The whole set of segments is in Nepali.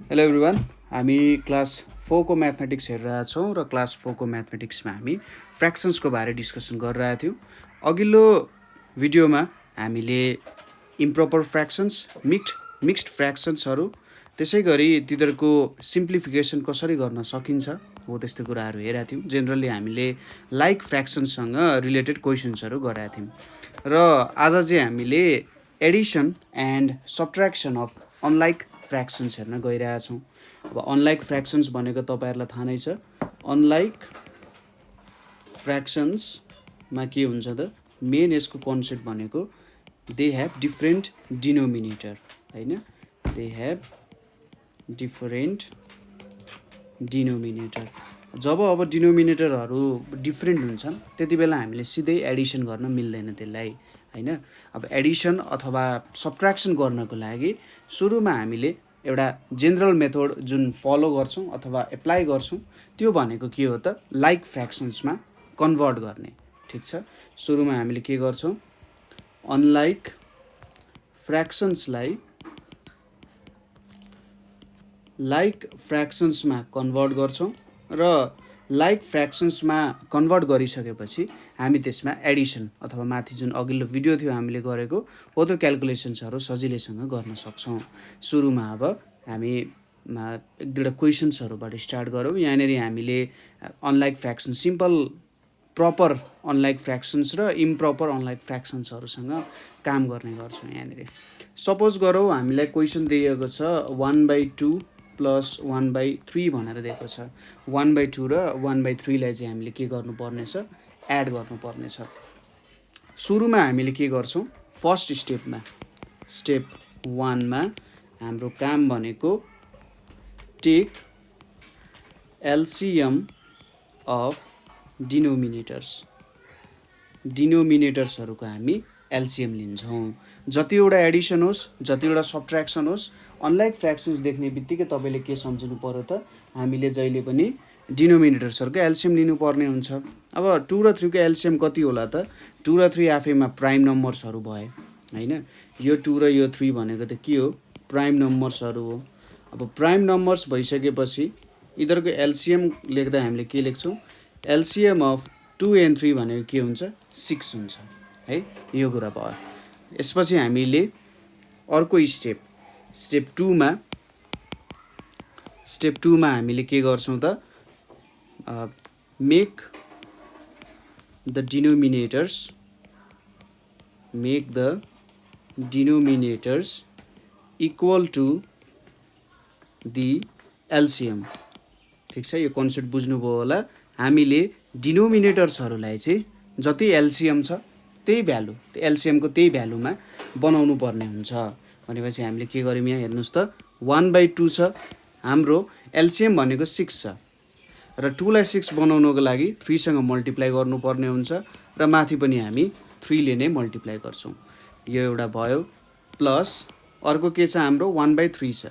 हेलो एभ्रिवान, हामी क्लास 4 को म्याथमेटिक्स हेरिरहेका छौँ र क्लास 4 को म्याथमेटिक्समा हामी फ्र्याक्सन्सको बारे डिस्कसन गरिरहेका थियौँ। अघिल्लो भिडियोमा हामीले इम्प्रोपर फ्र्याक्सन्स, मिक्स्ड फ्र्याक्सन्सहरू, त्यसै गरी तिनीहरूको सिम्प्लिफिकेसन कसरी गर्न सकिन्छ हो त्यस्तो कुराहरू हेरेका थियौँ। जेनरली हामीले लाइक फ्र्याक्सन्ससँग रिलेटेड क्वेसन्सहरू गरेका थियौँ र आज चाहिँ हामीले addition and subtraction of unlike fractions हेर्न गइरहेका छौँ। अब अनलाइक फ्र्याक्सन्स भनेको तपाईँहरूलाई थाहा नै छ। अनलाइक फ्र्याक्सन्समा के हुन्छ त, मेन यसको कन्सेप्ट भनेको दे हेभ डिफ्रेन्ट डिनोमिनेटर, होइन? They have different denominator. जब अब डिनोमिनेटरहरू डिफ्रेन्ट हुन्छन् त्यति बेला हामीले सिधै एडिसन गर्न मिल्दैन त्यसलाई, होइन? अब एडिसन अथवा सब्ट्र्याक्सन गर्नको लागि सुरुमा हामीले एउटा जेनरल मेथड जुन फलो गर्छौँ अथवा एप्लाई गर्छौँ त्यो भनेको के हो त, लाइक फ्र्याक्सन्समा कन्भर्ट गर्ने। ठिक छ, सुरुमा हामीले के गर्छौँ, अनलाइक फ्र्याक्सन्सलाई लाइक फ्र्याक्सन्समा कन्भर्ट गर्छौँ र लाइक फ्र्याक्सन्समा कन्भर्ट गरिसकेपछि हामी त्यसमा एडिसन अथवा माथि जुन अघिल्लो भिडियो थियो हामीले गरेको हो त्यो क्यालकुलेसन्सहरू सजिलैसँग गर्न सक्छौँ। सुरुमा अब हामी एक दुईवटा क्वेसन्सहरूबाट स्टार्ट गरौँ। यहाँनिर हामीले unlike fraction, simple proper unlike fractions र इम्प्रपर अनलाइक फ्र्याक्सन्सहरूसँग काम गर्ने गर्छौँ। यहाँनिर सपोज गरौँ हामीलाई क्वेसन दिएको छ 1/2 प्लस 1/3 भनेर दिएको छ। 1/2 र 1/3लाई चाहिँ हामीले के गर्नुपर्ने छ, एड गर्नुपर्नेछ। सुरुमा हामीले के गर्छौँ, फर्स्ट स्टेपमा, स्टेप 1मा हाम्रो काम भनेको टेक एलसिएम अफ डिनोमिनेटर्सहरूको हामी एलसिएम लिन्छौँ। जतिवटा एडिसन होस्, जतिवटा सब्ट्र्याक्सन होस्, अनलाइक फ्र्याक्सन्स देख्ने बित्तिकै तपाईँले के सम्झिनु पर्यो त, हामीले जहिले पनि डिनोमिनेटर्सहरूको एलसिएम लिनुपर्ने हुन्छ। अब 2 र 3 को एलसिएम कति होला त, 2 र 3 आफैमा प्राइम नम्बर्सहरू भए, होइन? यो 2 र यो 3 भनेको त के हो, प्राइम नम्बर्सहरू हो। अब प्राइम नम्बर्स भइसकेपछि यिनीहरूको एलसिएम लेख्दा हामीले के लेख्छौँ, एलसिएम अफ 2 and 3 भनेको के हुन्छ, 6 हुन्छ, है? यो कुरा भयो। यसपछि हामीले अर्को स्टेप 2मा हामीले के गर्छौँ त, make the denominators equal to the LCM. ठिक छ, यो कन्सेप्ट बुझ्नुभयो होला। हामीले डिनोमिनेटर्सहरूलाई चाहिँ जति एलसिएम छ त्यही भ्यालु, त्यो एलसिएमको त्यही भ्यालुमा बनाउनु पर्ने हुन्छ। भनेपछि हामीले के गर्यौँ, यहाँ हेर्नुहोस् त, 1/2 छ, हाम्रो एलसिएम भनेको 6 छ र 2लाई 6 बनाउनको लागि 3सँग मल्टिप्लाई गर्नुपर्ने हुन्छ र माथि पनि हामी 3ले नै मल्टिप्लाई गर्छौँ। यो एउटा भयो। प्लस अर्को के छ, हाम्रो 1/3 छ,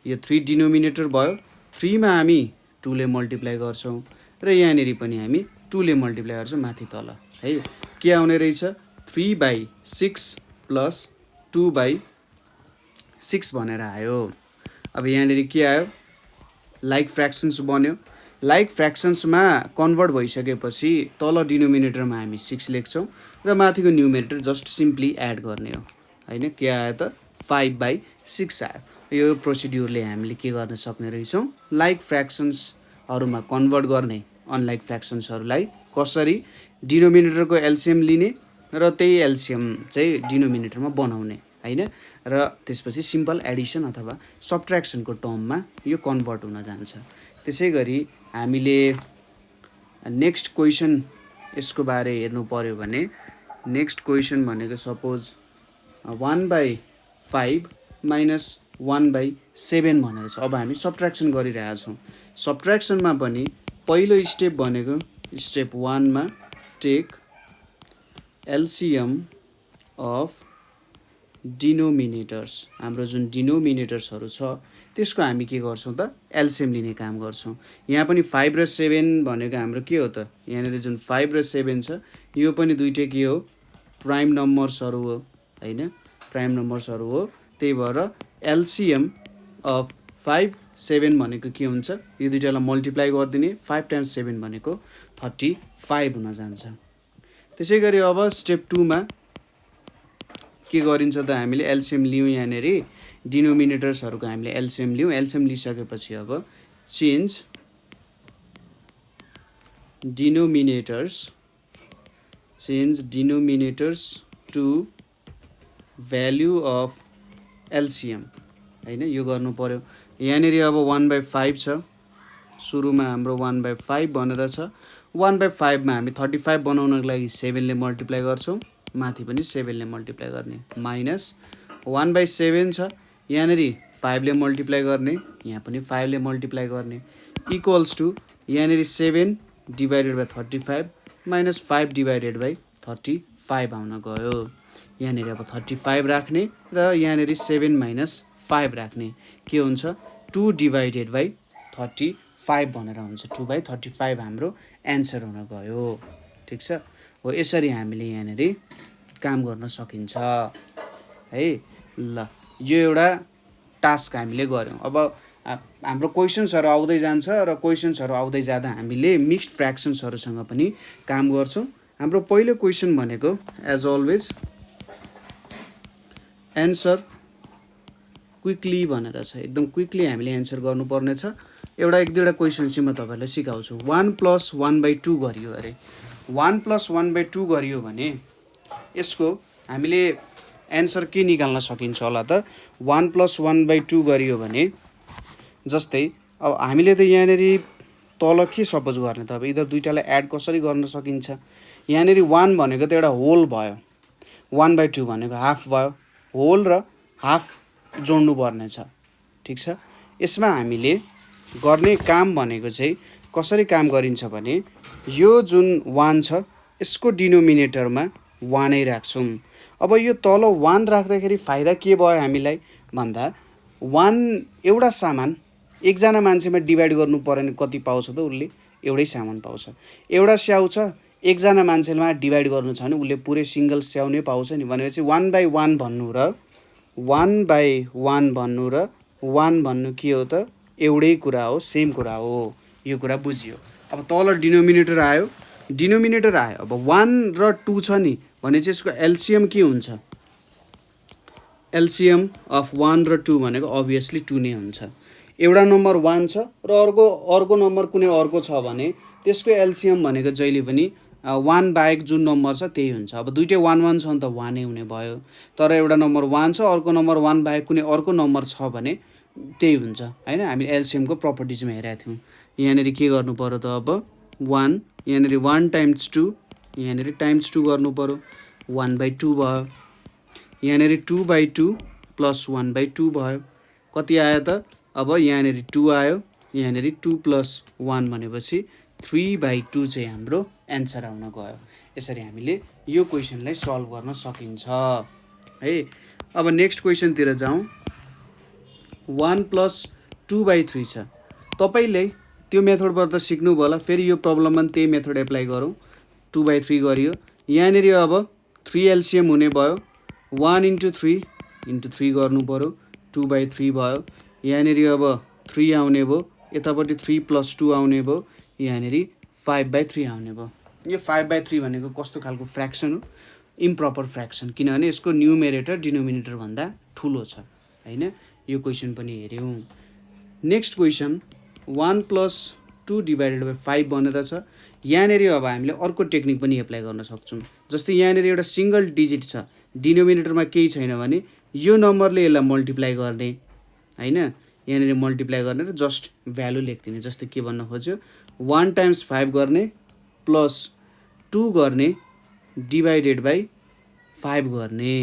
यो 3 डिनोमिनेटर भयो, 3मा हामी 2ले मल्टिप्लाई गर्छौँ र यहाँनिर पनि हामी 2ले मल्टिप्लाई गर्छौँ माथि तल, है? के आउने रहेछ, 3/6 प्लस 2/6 भनेर आयो। अब यहाँनिर के आयो, लाइक फ्र्याक्सन्स बन्यो। लाइक फ्र्याक्सन्समा कन्भर्ट भइसकेपछि तल डिनोमिनेटरमा हामी 6 लेख्छौँ र माथिको न्युमिनेटर जस्ट सिम्पली एड गर्ने हो, होइन? के आयो त, 5/6 आयो। यो प्रोसिड्युरले हामीले के गर्न सक्ने रहेछौँ, लाइक फ्र्याक्सन्सहरूमा कन्भर्ट गर्ने अनलाइक फ्र्याक्सन्सहरूलाई कसरी डिनोमिनेटरको एलसिएम लिने र त्यही एलसिएम चाहिँ डिनोमिनेटरमा बनाउने, होइन? र त्यसपछि सिम्पल एडिसन अथवा सब्ट्र्याक्सनको टर्ममा यो कन्भर्ट हुन जान्छ। त्यसै गरी हामीले नेक्स्ट क्वेसन यसको बारे हेर्नु पऱ्यो भने, नेक्स्ट क्वेसन भनेको सपोज 1/5 माइनस 1/7 भनेर छ। अब हामी सब्ट्र्याक्सन गरिरहेका छौँ। सब्ट्र्याक्सनमा पनि पहिलो स्टेप भनेको स्टेप 1मा टेक एलसिएम अफ डिनोमिनेटर्स, हाम्रो जुन डिनोमिनेटर्सहरू छ त्यसको हामी के गर्छौँ त, एलसिएम लिने काम गर्छौँ। यहाँ पनि 5 र 7 भनेको हाम्रो के हो त, यहाँनिर जुन 5 र 7 छ यो पनि दुइटै के हो, प्राइम नम्बर्सहरू हो, होइन? प्राइम नम्बर्सहरू हो। त्यही भएर एलसिएम अफ 5 7 भनेको के हुन्छ यो दुईटालाई मल्टिप्लाई गरिदिने 5 टाइम्स 7 भनेको 35 हुन जान्छ। त्यसै गरी अब स्टेप 2 मा के गरिन्छ त हामीले एलसीएम लियौँ यहाँनेरि डिनोमिनेटर्सहरुको हामीले एलसीएम लियौँ। एलसीएम लिइसकेपछि अब change denominators to value of LCM हैन यो गर्नु पर्यो। यहाँनेरि अब 1/5 छ सुरुमा हाम्रो 1/5 भनेर छ 1/5 मा हामी 35 बनाउनको लागि 7 ले मल्टिप्लाई गर्छौं माथि पनि 7 ले मल्टिप्लाई गर्ने माइनस 1/7 छ यहाँनेरि 5 ले मल्टिप्लाई गर्ने यहाँ पनि 5 ले मल्टिप्लाई गर्ने इक्वल्स टु यहाँनेरि 7 divided by 35 minus 5 divided by 35 आउन गयो। यहाँनेरि अब 35 राख्ने र यहाँनेरि 7 माइनस 5 राख्ने के हुन्छ 2 डिवाइडेड बाइ 35 भनेर हुन्छ 2/35 हाम्रो एन्सर हुन गयो। ठीक छ हो यसरी हामीले यहाँनेरि काम गर्न सकिन्छ है। ल यो एउटा टास्क हामीले गर्यौं। अब हाम्रो क्वेशन्सहरु आउँदै जान्छ र क्वेशन्सहरु आउँदै जाँदा हामीले मिक्स्ड फ्र्याक्सन्सहरुसँग पनि काम गर्छौं। हाम्रो पहिलो क्वेशन भनेको एज अलवेज एन्सर क्विकली भनेर छ एकदम क्विकली हामीले एन्सर गर्नुपर्ने छ। एउटा एक दुईटा क्वेशन चाहिँ म तपाईहरुलाई सिकाउँछु। 1 + 1/2 गरियो अरे 1 + 1/2 गरियो भने यसको हामीले एन्सर के निकाल्न सकिन्छ होला त 1 + 1/2 गरियो भने जस्तै अब हामीले त यहाँनेरि तल के सपोज गर्ने त अब इदर दुईटालाई एड कसरी गर्न सकिन्छ यहाँनेरि 1 भनेको त एउटा होल भयो 1/2 भनेको हाफ भयो होल र हाफ जोड्नु पर्ने छ। ठीक छ यसमा हामीले गर्ने काम भनेको चाहिँ कसरी काम गरिन्छ भने यो जुन 1 छ यसको डिनोमिनेटरमा 1 नै राख्छौं। अब यो तल 1 राख्दाखेरि फाइदा के भयो हामीलाई भन्दा 1 एउटा सामान एकजना मान्छेमा डिभाइड गर्नु पर्यो भने कति पाउँछ त उले एउटै सामान पाउँछ। एउटा स्याउ छ एकजना मान्छेमा डिभाइड गर्नु छ भने उले पुरै सिंगल स्याउ नै पाउँछ नि भनेपछि 1/1 भन्नु र 1/1 भन्नु र 1 भन्नु के हो त एउटै कुरा हो सेम कुरा हो यो कुरा बुझियो। अब तल डिनोमिनेटर आयो अब 1 र 2 छ नि भने चाहिँ यसको एलसीएम के हुन्छ एलसीएम अफ 1 र 2 भनेको obviously 2 नै हुन्छ। एउटा नम्बर 1 छ र अर्को नम्बर कुनै अर्को छ भने त्यसको एलसीएम भनेको जहिले पनि 1 बाहेक जुन नम्बर छ त्यही हुन्छ। अब दुईटै 1 1 छ भने त 1 नै हुने भयो तर एउटा नम्बर 1 छ अर्को नम्बर 1 बाहेक कुनै अर्को नम्बर छ भने त्यही हुन्छ हैन। हामी एलसीएम को प्रपर्टिजमा हेरेका थियौं। यहाँनेरि के गर्नु पर्यो त अब 1 यहाँनेरि 1 टाइम्स 2 यहाँनेरि टाइम्स 2 गर्नु पर्यो 1/2 भयो यहाँनेरि 2/2 प्लस 1/2 भयो कति आयो त अब यहाँनेरि 2 आयो यहाँनेरि 2 + 1 भनेपछि 3/2 चाहिँ हाम्रो एन्सर आउन गयो। यसरी हामीले यो क्वेशनलाई सल्भ गर्न सकिन्छ है। अब नेक्स्ट क्वेशन तिर जाउँ। 1 + 2/3 छ तपाईले त्यो मेथडबाट त सिक्नु भयो होला फेरि यो प्रब्लममा त्यही मेथड एप्लाई गरौँ 2/3 गरियो यहाँनेरि अब 3 एलसीएम हुने भयो 1 * 3 * 3 गर्नु पर्यो 2/3 भयो यहाँनेरि अब 3 आउने भयो यतापट्टि 3 + 2 आउने भयो यहाँनेरि 5/3 आउने भयो। यो 5/3 भनेको कस्तो खालको फ्र्याक्सन हो इम्प्रोपर फ्र्याक्सन किनभने यसको न्युमेरेटर डिनोमिनेटर भन्दा ठुलो छ हैन। यो क्वेशन पनि हेर्यौं। नेक्स्ट क्वेशन 1 + 2 / 5 भनेर छ। यहाँनेरि अब हामीले अर्को टेक्निक पनि एप्लाई गर्न सक्छौं। जस्तै यहाँनेरि एउटा सिंगल डिजिट छ डिनोमिनेटरमा केही छैन भने यो नम्बरले यसलाई मल्टिप्लाई गर्ने हैन यहाँनेरि मल्टिप्लाई गर्ने र जस्ट भ्यालु लेख्दिने। जस्तै के भन्न खोज्यो 1 टाइम्स 5 गर्ने प्लस 2 गर्ने डिवाइडेड बाइ 5 गर्ने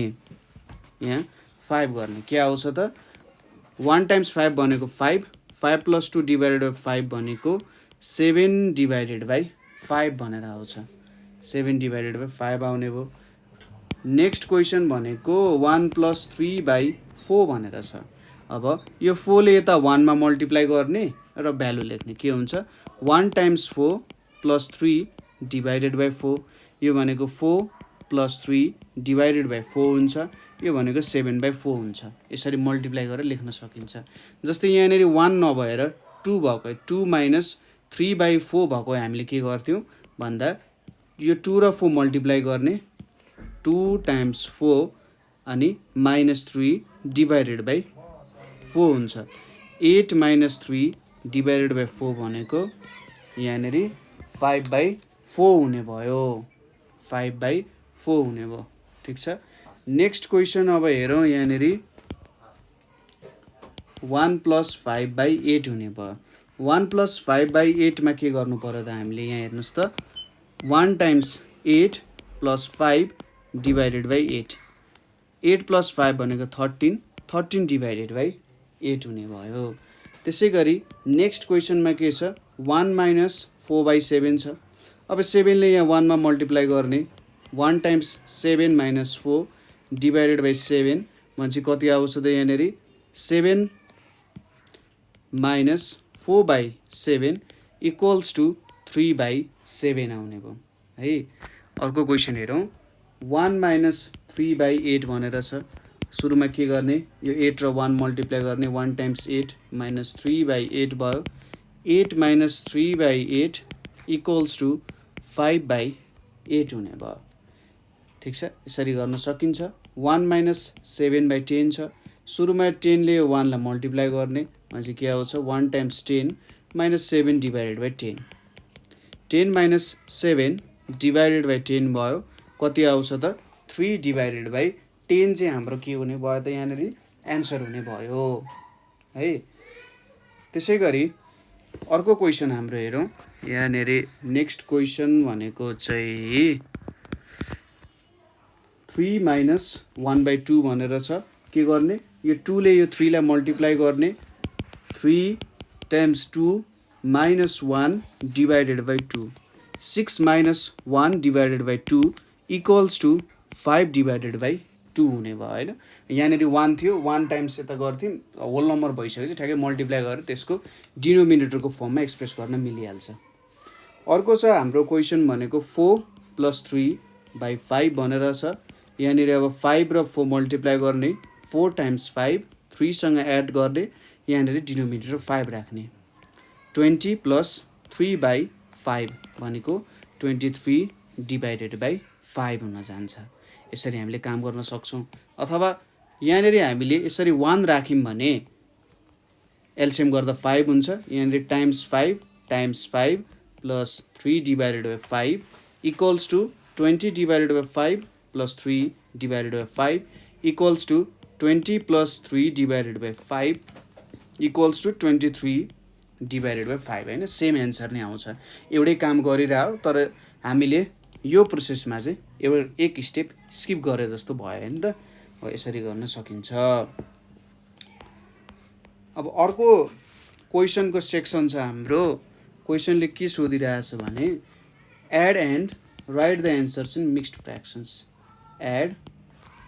यहाँ 5 गर्ने के आउँछ त 1 टाइम्स 5 भनेको 5 5 + 2 डिवाइडेड बाइ 5 भनेको 7 डिवाइडेड बाइ 5 भनेर आउँछ 7 डिवाइडेड बाइ 5 आउने भयो। नेक्स्ट क्वेशन भनेको 1 + 3/4 भनेर छ। अब यो 4 ले यता 1 मा मल्टिप्लाई गर्ने र भ्यालु लेख्ने के हुन्छ 1 टाइम्स 4 + 3 डिवाइडेड बाइ 4 यो भनेको 4 + 3 डिवाइडेड बाइ 4 हुन्छ यो भनेको 7/4 हुन्छ। यसरी मल्टिप्लाई गरेर लेख्न सकिन्छ। जस्तै यहाँनिर 1 नभएर 2 भएको 2 - 3/4 भएको हामीले के गर्थ्यौँ भन्दा यो 2 र 4 मल्टिप्लाई गर्ने 2 × 4 अनि -3 / 4 हुन्छ। 8 - 3 / 4 भनेको यहाँनिर 5/4 हुने भयो। 5/4 हुने भयो। ठिक छ। नेक्स्ट क्वेसन अब हेरौँ। यहाँनिर 1 + 5/8 हुने भयो। 1 + 5/8 मा के गर्नु पर्यो त हामीले यहाँ हेर्नुहोस् त 1 × 8 + 5 / 8 8 + 5 भनेको 13 13 / 8 हुने भयो। त्यसै गरी नेक्स्ट क्वेसनमा के छ 1 - 4/7 छ। अब 7 ले यहाँ 1 मा मल्टिप्लाई गर्ने 1 × 7 - 4 / 7 भनेपछि कति आउँछ त यहाँनिर 7 - 4/7 = 3/7 आउने भयो है। अर्को क्वेसन हेरौँ। 1 - 3/8 भनेर छ। सुरुमा के गर्ने यो 8 र 1 मल्टिप्लाई गर्ने 1 × 8 - 3/8 भयो। 8 - 3/8 = 5/8 हुने भयो। ठिक छ। यसरी गर्न सकिन्छ। 1 - 7/10 छ। सुरुमा 10 ले 1 लाई मल्टिप्लाई गर्ने भनेपछि के आउँछ 1 × 10 - 7 / 10 10 - 7 / 10 भयो। कति आउँछ त 3 / 10 चाहिँ हाम्रो के हुने भयो त यहाँनिर एन्सर हुने भयो है। त्यसै गरी अर्को क्वेसन हाम्रो हेरौँ। यहाँनिर नेक्स्ट क्वेसन भनेको चाहिँ 3 - 1/2 भनेर छ। के गर्ने यो 2 ले यो 3 लाई मल्टिप्लाई गर्ने 3 × 2 - 1 / 2 6 - 1 / 2 = 5/2 हुने भयो होइन। यहाँनिर 1 थियो 1 टाइम्स यता गर्थ्यौँ होल नम्बर भइसकेपछि ठ्याक्कै मल्टिप्लाई गरेर त्यसको डिनोमिनेटरको फर्ममा एक्सप्रेस गर्न मिलिहाल्छ। अर्को छ हाम्रो क्वेसन भनेको 4 + 3/5 भनेर छ। यहाँनिर अब 5 र 4 मल्टिप्लाई गर्ने 4 × 5 3 सँग एड गर्ने यहाँनिर डिनोमिनेटर 5 राख्ने 20 + 3/5 भनेको 23 / 5 हुन जान्छ। यसरी हामीले काम गर्न सक्छौँ। अथवा यहाँनिर हामीले यसरी 1 राख्यौँ भने एलसिएम गर्दा 5 हुन्छ। यहाँनिर टाइम्स 5 × 5 + 3 / 5 = 20 / 5 + 3 / 5 = 20 + 3 / 5 = 23 / 5 होइन। सेम एन्सर नै आउँछ। एउटै काम गरिरह्यो तर हामीले यो प्रोसेसमा चाहिँ एक स्टेप स्किप गरे जस्तो भयो होइन त। यसरी गर्न सकिन्छ। अब अर्को क्वेसनको सेक्सन छ हाम्रो। क्वेसनले के सोधिरहेछ भने add and write the answers in mixed fractions. Add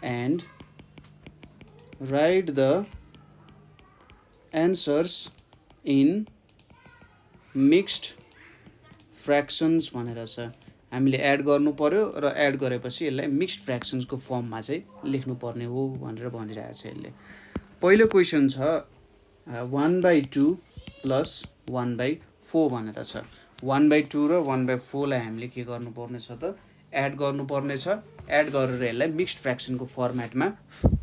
and write the answers in mixed fractions भनेर छ। हामीले एड गर्नु पर्यो र एड गरेपछि यसलाई मिक्स्ड फ्र्याक्सन्सको फर्ममा चाहिँ लेख्नुपर्ने हो भनेर भनिरहेछ यसले। पहिलो क्वेसन छ 1/2 + 1/4 भनेर छ। 1/2 र 1/4 लाई हामीले के गर्नुपर्ने छ त एड गर्नुपर्ने छ। एड गरेर यसलाई मिक्स्ड फ्र्याक्सनको फर्मेटमा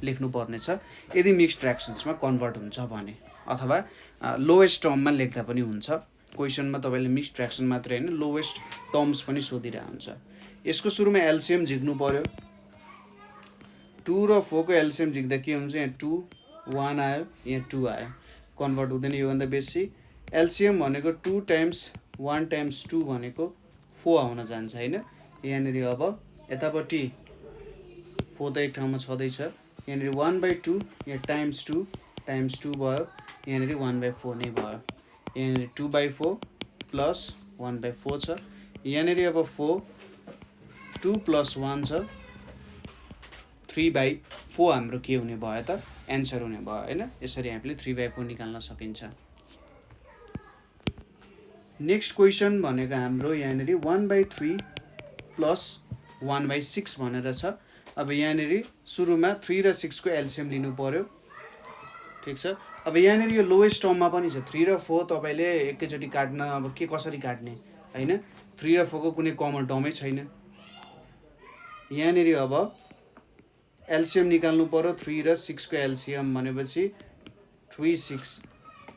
लेख्नुपर्ने छ। यदि मिक्स्ड फ्र्याक्सन्समा कन्भर्ट हुन्छ भने अथवा लोएस्ट टर्ममा लेख्दा पनि हुन्छ। क्वेसनमा तपाईँले मिक्स्ड फ्र्याक्सन मात्रै होइन लोएस्ट टर्म्स पनि सोधिरहेको हुन्छ। यसको सुरुमा एलसिएम झिक्नु पर्यो। 2 र 4 को एलसिएम झिक्दा के हुन्छ यहाँ 2 1 आयो यहाँ 2 आयो कन्भर्ट हुँदैन योभन्दा बेसी। एलसिएम भनेको 2 × 1 × 2 भनेको 4 आउन जान्छ होइन। यहाँनिर अब यतापट्टि 4 त एक ठाउँमा छँदैछ। यहाँनिर 1/2 यहाँ टाइम्स 2 भयो। यहाँनिर 1/4 नै भयो। यहाँनिर 2/4 + 1/4 छ। यहाँनिर अब 4 2 + 1 छ 3/4 हाम्रो के हुने भयो त एन्सर हुने भयो होइन। यसरी हामीले 3/4 निकाल्न सकिन्छ। नेक्स्ट क्वेसन भनेको हाम्रो यहाँनिर 1/3 + 1/6 भनेर छ। अब यहाँनिर सुरुमा 3 र 6 को एलसिएम लिनु पर्यो। ठिक छ। अब यहाँनिर यो लोएस्ट टर्ममा पनि छ 3 र 4 तपाईँले एकैचोटि काट्न अब के कसरी काट्ने हैन। 3 र 4 को कुनै कमन टर्मै छैन। यहाँनिर अब एलसिएम निकाल्नु पर्यो। 3 र 6 को एलसिएम भनेपछि 3 6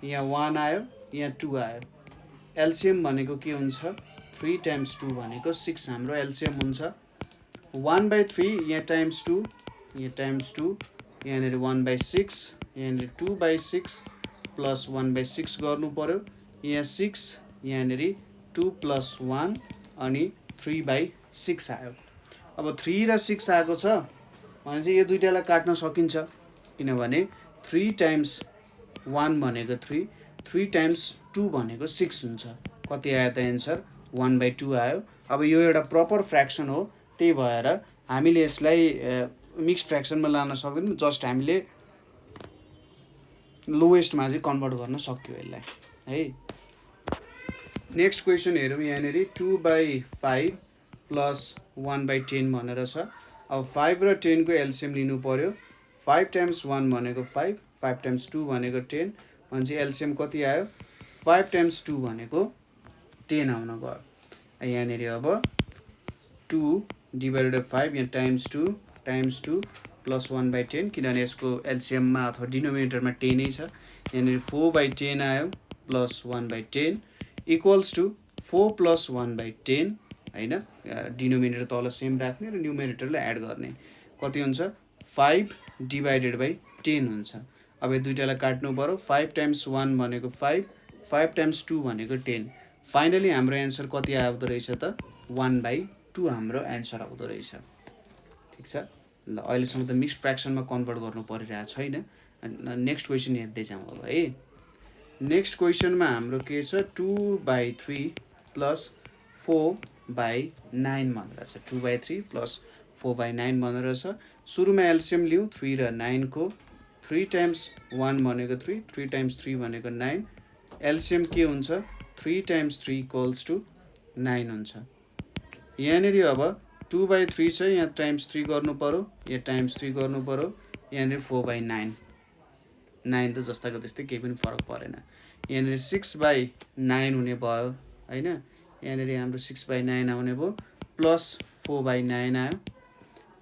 यहाँ 1 आयो, यहाँ 2 आयो। एलसिएम भनेको के हुन्छ 3 टाइम्स 2 भनेको 6 हाम्रो एलसिएम हुन्छ। 1/3 यहाँ टाइम्स 2, यहाँ टाइम्स 2, यहाँनिर 1/6, यहाँनिर 2/6 प्लस 1/6 गर्नु पर्यो। यहाँ 6, यहाँनिर 2 + 1 अनि 3/6 आयो। अब 3 र 6 आएको छ भने चाहिँ यो दुईटालाई काट्न सकिन्छ, किनभने 3 टाइम्स 1 भनेको 3, 3 टाइम्स 2 भनेको 6 हुन्छ। कति आयो त एन्सर 1/2 आयो। अब यो एउटा प्रपर फ्र्याक्सन हो, त्यही भएर हामीले यसलाई मिक्स्ड फ्र्याक्सनमा लान सक्दैनौँ। जस्ट हामीले लोएस्टमा चाहिँ कन्भर्ट गर्न सक्यो यसलाई है। नेक्स्ट क्वेसन हेरौँ। यहाँनिर 2/5 प्लस 1/10 भनेर छ। अब 5 र 10 को एलसिएम लिनु पर्यो। 5 टाइम्स 1 भनेको 5, 5 टाइम्स 2 भनेको 10, भनेपछि एलसिएम कति आयो 5 टाइम्स 2 भनेको 10 आउन गयो। यहाँनिर अब 2 डिभाइडेड 5 यहाँ टाइम्स 2 प्लस 1/10, किनभने यसको एलसिएममा अथवा डिनोमिनेटरमा 10 नै छ। यहाँनिर 4/10 आयो प्लस 1/10 इक्वल्स टु 4 + 1/10 हैन। डिनोमिनेटर तल सेम राख्ने र न्युमिनेटरलाई एड गर्ने। कति हुन्छ 5 डिभाइडेड बाइ 10 हुन्छ। अब यो दुईटालाई काट्नु पर्यो। 5 टाइम्स 1 भनेको 5, 5 टाइम्स 2 भनेको 10। फाइनली हाम्रो एन्सर कति आउँदो रहेछ त 1/2 हाम्रो एन्सर आउँदो रहेछ। ठिक छ। ल अहिलेसम्म त मिक्स्ड फ्र्याक्सनमा कन्भर्ट गर्नु परिरहेको छैन। नेक्स्ट क्वेसन हेर्दै जाउँ अब है। नेक्स्ट क्वेसनमा हाम्रो के छ 2/3 प्लस 4/9 भनेर छ। 2/3 प्लस 4/9 भनेर छ। सुरुमा एलसिएम लिउँ 3 र 9 को। 3 टाइम्स 1 भनेको 3, 3 टाइम्स 3 भनेको 9। एलसिएम के हुन्छ 3 टाइम्स 3 इक्वल्स टु 9 हुन्छ। यहाँनिर अब 2/3 छ, यहाँ टाइम्स 3 गर्नु पर्यो, यहाँ टाइम्स 3 गर्नु पर्यो। यहाँनिर 4/9, 9 त जस्ताको त्यस्तै, केही पनि फरक परेन। यहाँनिर 6/9 हुने भयो हैन। यहाँनिर हाम्रो 6/9 आउने भयो प्लस 4/9 आयो।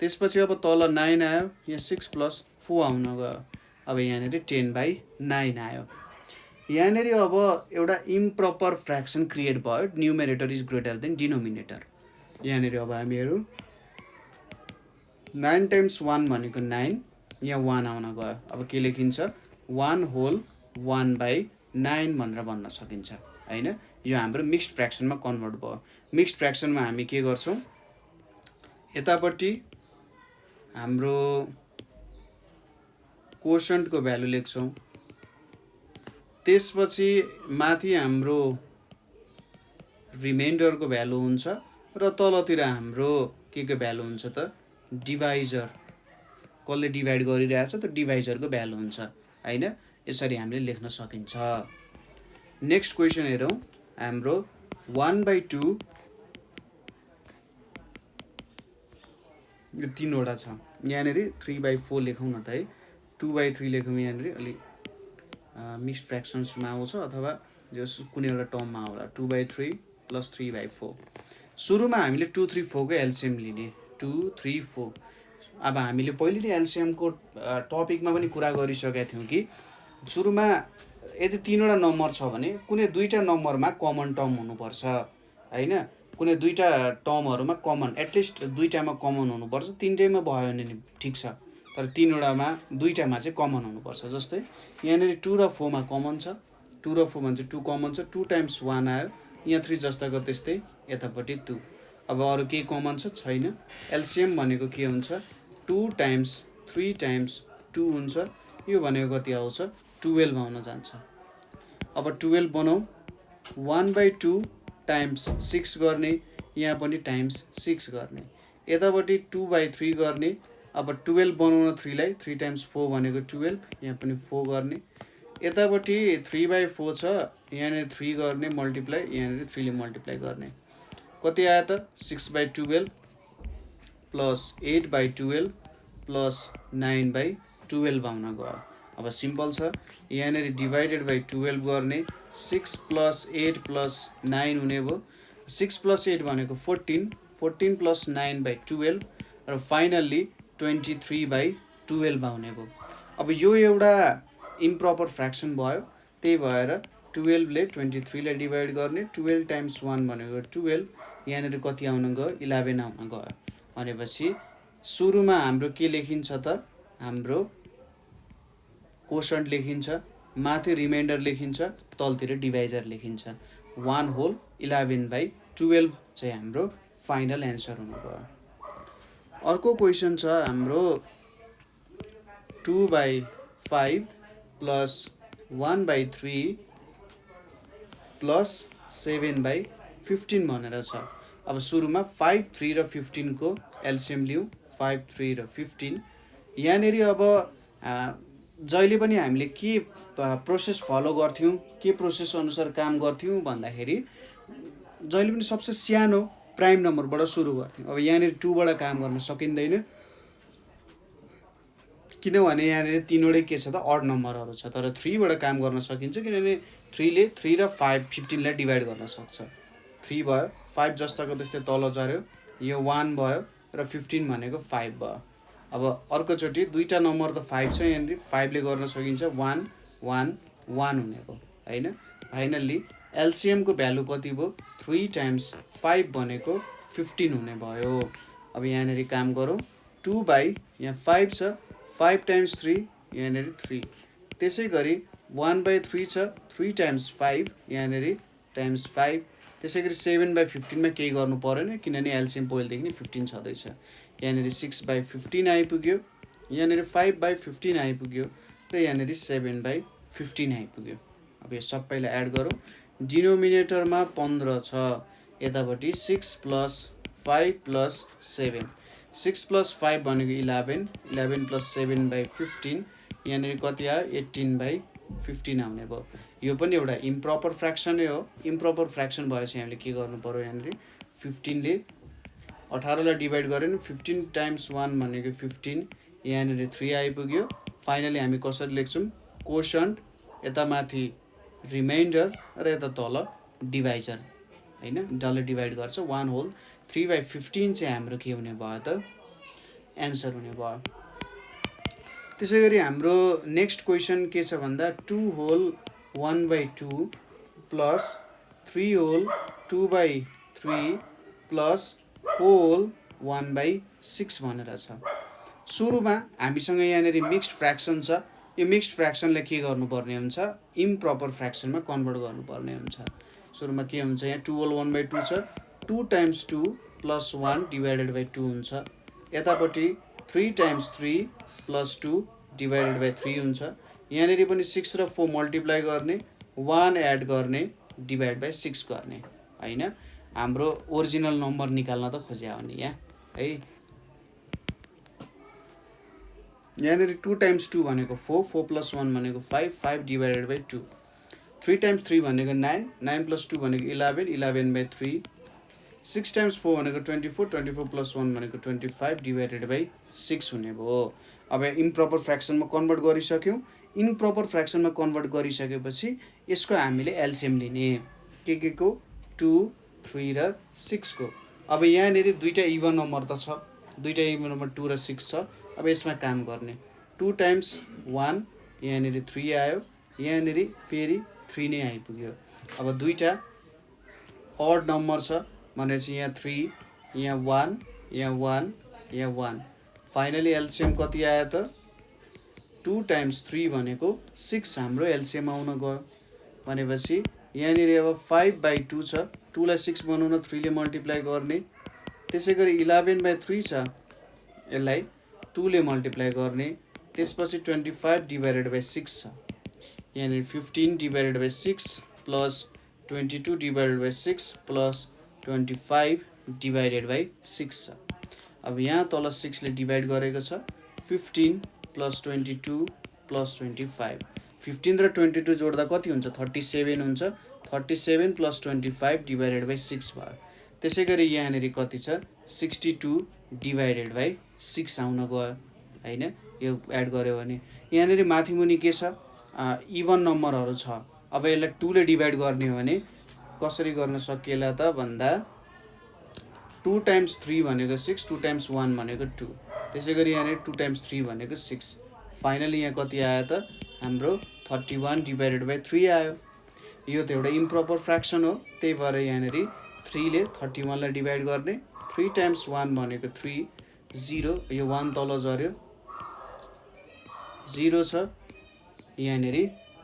त्यसपछि अब तल 9 आयो, यहाँ 6 + 4 आउन गयो। अब यहाँनिर 10/9 आयो। यहाँनिर अब एउटा इम्प्रपर फ्र्याक्सन क्रिएट भयो। Numerator is greater than denominator. यहाँनिर अब हामी हेरौँ 9 टाइम्स 1 भनेको 9, यहाँ 1 आउन गयो। अब के लेखिन्छ 1 होल 1/9 भनेर भन्न सकिन्छ हैन। यो हाम्रो मिक्स्ड फ्र्याक्सनमा कन्भर्ट भयो। मिक्स्ड फ्र्याक्सनमा हामी के गर्छौँ यतापट्टि हाम्रो कोशन्टको भ्यालु लेख्छौँ, त्यसपछि माथि हाम्रो रिमाइन्डरको भ्यालु हुन्छ र तलतिर हाम्रो के भ्यालु हुन्छ त डिभाइजर, कसले डिभाइड गरिरहेछ त डिभाइजरको भ्यालु हुन्छ हैन। यसरी हामीले लेख्न सकिन्छ। नेक्स्ट क्वेसन हेरौँ। हाम्रो 1/2 यो 3 वटा छ। यहाँनिर 3/4 लेखौँ न त है। 2/3 लेखौँ। यहाँनिर अलि मिक्स्ड फ्र्याक्सन्समा आउँछ अथवा जस कुनै एउटा टर्ममा आउला। 2/3 प्लस 3/4। सुरुमा हामीले 2 3 4 को एलसिएम लिने। 2 3 4। अब हामीले पहिले नै एलसिएमको टपिकमा पनि कुरा गरिसकेका थियौँ कि सुरुमा यदि 3 वटा नम्बर छ भने कुनै दुईटा नम्बरमा कमन टर्म हुनुपर्छ हैन। कुनै दुईटा टर्महरुमा कमन एटलिस्ट दुईटामा कमन हुनुपर्छ। तीनटैमा भयो भने नि ठीक छ, तर 3 वटामा दुईटामा चाहिँ कमन हुनुपर्छ। जस्तै यहाँनिर 2 र 4 मा कमन छ। 2 र 4 मा चाहिँ 2 कमन छ। 2 टाइम्स 1 आयो, यहाँ 3 जस्ताको त्यस्तै यतापट्टि 2। अब अरु केही कमन छैन। एलसिएम भनेको के हुन्छ 2 टाइम्स 3 टाइम्स 2 हुन्छ। यो भनेको कति आउँछ 12 आउन जान्छ। अब 12 बनाऊ। 1/2 टाइम्स 6 गर्ने, यहाँ पनि टाइम्स 6 गर्ने, यतापट्टि 2/3 गर्ने। अब 12 बनाउन 3 लाई 3 टाइम्स 4 भनेको 12, यहाँ पनि 4 गर्ने। यतापट्टि 3/4 छ, यहाँनिर 3 गर्ने मल्टिप्लाई, यहाँनिर 3 ले मल्टिप्लाई गर्ने। कति आयो त 6/12 प्लस 8/12 प्लस 9/12 आउन गयो। अब सिम्पल छ, यहाँनिर डिभाइडेड बाई 12 गर्ने, 6 प्लस 8 प्लस 9 हुने भयो। 6 प्लस 8 भनेको 14, 14 प्लस 9/12 र फाइनल्ली 23/12 आउने भयो। अब यो एउटा इम्प्रोपर फ्र्याक्सन भयो, त्यही भएर 12 ले 23 लाई डिभाइड गर्ने, 12 टाइम्स 1 भनेको 12, यहाँनिर कति आउन गयो 11 आउन गयो। भनेपछि सुरुमा हाम्रो के लेखिन्छ त, हाम्रो कोशन्ट लेखिन्छ, माथि रिमाइन्डर लेखिन्छ, तलतिर डिभाइजर लेखिन्छ। 1/11/12 चाहिँ हाम्रो फाइनल एन्सर हुन गयो। अर्को क्वेसन छ हाम्रो 2/5 प्लस 1/3 प्लस 7/15 भनेर छ। अब सुरुमा 5, 3 र 15 को एलसिएम लिउँ। 5, 3 र 15। यहाँनिर अब जहिले पनि हामीले के प्रोसेस फलो गर्थ्यौँ, के प्रोसेस अनुसार काम गर्थ्यौँ भन्दाखेरि जहिले पनि सबसे सानो प्राइम नम्बरबाट सुरु गर्थ्यौँ। अब यहाँनिर 2 बाट काम गर्न सकिँदैन, किनभने यहाँनिर तीनवटै के छ त अड नम्बरहरू छ। तर 3 बाट काम गर्न सकिन्छ, किनभने 3 ले 3 र 5 15 लाई डिभाइड गर्न सक्छ। 3 भयो, 5 जस्ताको त्यस्तै तल झऱ्यो, यो 1 भयो र 15 भनेको 5 भयो। अब अर्कोचोटि दुईटा नम्बर त 5 छ, यहाँनिर 5 ले गर्न सकिन्छ, 1 1 1 हुने भयो हैन। फाइनल्ली एलसिएम को भ्यालु कति भयो, 3 टाइम्स 5 भनेको 15 हुने भयो। अब यहाँनिर काम गरौँ, 2 बाई यहाँ 5 छ, 5 टाइम्स 3 यहाँनिर 3, त्यसै गरी 1/3 छ, 3 टाइम्स 5 यहाँनिर टाइम्स 5, त्यसै गरी 7/15 मा केही गर्नु परेन, किनभने एलसिएम पहिलेदेखि नै 15 छँदैछ। यहाँनिर 6/15 आइपुग्यो, यहाँनिर 5/15 आइपुग्यो र यहाँनिर 7/15 आइपुग्यो। अब यो सबैलाई एड गरौँ, डिनोमिनेटरमा 15 छ, यतापट्टि 6 प्लस 5 प्लस 7, 6 प्लस 5 भनेको 11, 11 प्लस 7/15 यहाँनिर कति आयो 18/15 आउने भयो। यो पनि एउटा इम्प्रोपर फ्र्याक्सन नै हो। इम्प्रोपर फ्र्याक्सन भएपछि हामीले के गर्नु पर्यो, यहाँनिर 15 ले 18 लाई डिभाइड गऱ्यो भने 15 टाइम्स 1 भनेको 15, यहाँनिर 3 आइपुग्यो। फाइनली हामी कसरी लेख्छौँ, कोशन्ट, यता माथि रिमाइन्डर र यता तल डिभाइजर हैन, डल्लै डिभाइड गर्छ। 1/3/15 चाहिँ हाम्रो के हुने भयो त, एन्सर हुने भयो। त्यसै गरी हाम्रो नेक्स्ट क्वेसन के छ भन्दा 2/1/2 प्लस 3/2/3 प्लस 4/1/6 भनेर छ। सुरुमा हामीसँग यहाँनिर मिक्स्ड फ्र्याक्सन छ। यो मिक्स्ड फ्र्याक्सनलाई के गर्नुपर्ने हुन्छ, इम्प्रोपर फ्र्याक्सनमा कन्भर्ट गर्नुपर्ने हुन्छ। सुरुमा के हुन्छ, यहाँ 2/1/2 छ, 2 टाइम्स 2 प्लस 1 डिभाइडेड बाई 2 हुन्छ। यतापट्टि 3 टाइम्स 3 प्लस 2 डिभाइडेड बाई 3 हुन्छ। यहाँनिर पनि 6 र 4 मल्टिप्लाई गर्ने, 1 एड गर्ने, डिभाइड बाई 6 गर्ने हैन। हाम्रो ओरिजिनल नम्बर निकाल्न त खोज्या हो नि यहाँ है। यहाँनिर 2 टाइम्स 2 भनेको 4, 4 प्लस 1 भनेको 5, 5 डिभाइडेड बाई 2, 3 टाइम्स 3 भनेको 9, 9 प्लस 2 भनेको 11, 11/3, 6 टाइम्स 4 भनेको 24, 24 प्लस 1 भनेको 25 डिभाइडेड बाई 6 हुने भयो। अब इम्प्रोपर फ्र्याक्सनमा कन्भर्ट गरिसक्यौँ। इम्प्रोपर फ्र्याक्सनमा कन्भर्ट गरिसकेपछि यसको हामीले एलसिएम लिने, के को 2, 3 र 6 को। अब यहाँनिर दुईटा इभन नम्बर त छ, दुईटा इभन नम्बर 2 र 6 छ। अब यसमा काम गर्ने, 2 टाइम्स 1 यहाँनिर 3 आयो, यहाँनिर फेरि 3 नै आइपुग्यो। अब दुईटा अड नम्बर छ भनेपछि यहाँ 3, यहाँ 1, यहाँ 1, यहाँ 1, फाइनली एलसिएम कति आयो त, 2 टाइम्स 3 भनेको 6 हाम्रो एलसिएम आउन गयो। भनेपछि यहाँनिर अब 5/2 छ, 2 लाई 6 बनाउन 3 ले मल्टिप्लाई गर्ने, त्यसै गरी 11/3 छ, यसलाई 2 ले मल्टिप्लाई गर्ने, त्यसपछि 25 डिभाइडेड बाई 6 छ, यहाँनिर 15 divided by 6 plus 22 divided by 6 plus 25 divided by 6 छ। अब यहाँ तल 6 ले डिभाइड गरेको छ, 15 प्लस 22 प्लस 25, 15 र 22 जोड्दा कति हुन्छ, 37 हुन्छ। 37 प्लस 25 डिभाइडेड बाई 6 भयो। त्यसै गरी यहाँनिर कति छ, 62 डिभाइडेड बाई 6 आउन गयो हैन। यो एड गर्यो भने यहाँनिर माथि मुनि के छ, इभन नम्बरहरू छ। अब यसलाई 2 ले डिभाइड गर्ने हो भने कसरी गर्न सकिएला त भन्दा 2 टाइम्स 3 भनेको 6, 2 टाइम्स 1 भनेको 2, त्यसै गरी यहाँनिर 2 टाइम्स 3 भनेको 6। फाइनली यहाँ कति आयो त हाम्रो 31 डिभाइडेड बाई 3 आयो। यो त एउटा इम्प्रोपर फ्र्याक्सन हो, त्यही भएर यहाँनिर 3 ले 31 लाई डिभाइड गर्ने। 3 टाइम्स 1 भनेको 3, 0, यो 1 तल झऱ्यो, 0 छ, यहाँनिर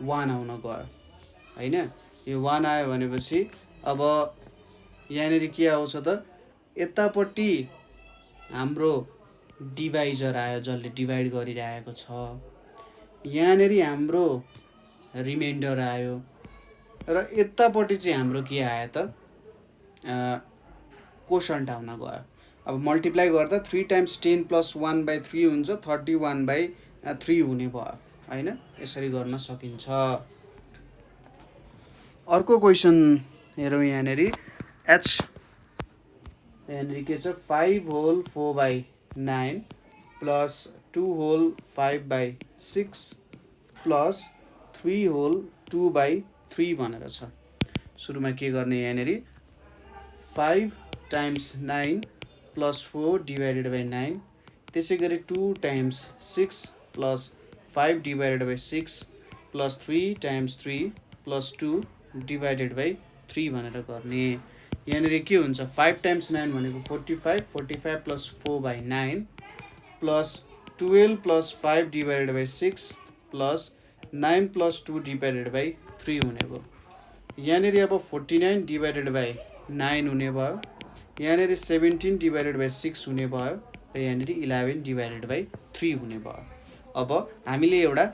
1 आउन गयो हैन। यो 1 आयो भनेपछि अब यहाँनिर के आउँछ त, यतापट्टि हाम्रो डिभाइजर आयो जसले डिभाइड गरिरहेको छ, यहाँनिर हाम्रो रिमाइन्डर आयो, र यतापट्टि चाहिँ हाम्रो के आयो त कोसन्ट आउन गयो। अब मल्टिप्लाई गर्दा 3 टाइम्स 10 प्लस 1 बाई 3 हुन्छ, 31 बाई 3 हुने भयो हैन। यसरी गर्न सकिन्छ। अर्को क्वेसन हेरौँ यहाँनिर। यहाँनिर के छ, 5 whole 4 by 9 plus 2 whole 5 by 6 plus 3 whole 2 by 3 भनेर छ। सुरुमा के गर्ने, यहाँनिर 5 टाइम्स 9 प्लस 4 डिभाइडेड बाई 9, त्यसै गरी 2 times 6 plus 5 divided by 6 plus 3 times 3 plus 2 divided by 3 भनेर गर्ने। यहाँनिर के हुन्छ, 5 टाइम्स 9 भनेको 45, 45 plus 4 by 9 plus 12 plus 5 divided by 6 plus 9 plus 2 divided by 3 हुने भयो। यहाँनिर अब 49 डिभाइडेड बाई 9 हुने भयो, यहाँनिर 17 डिभाइडेड बाई 6 हुने भयो, र यहाँनिर 11 डिभाइडेड बाई 3 हुने भयो। अब हामीले एउटा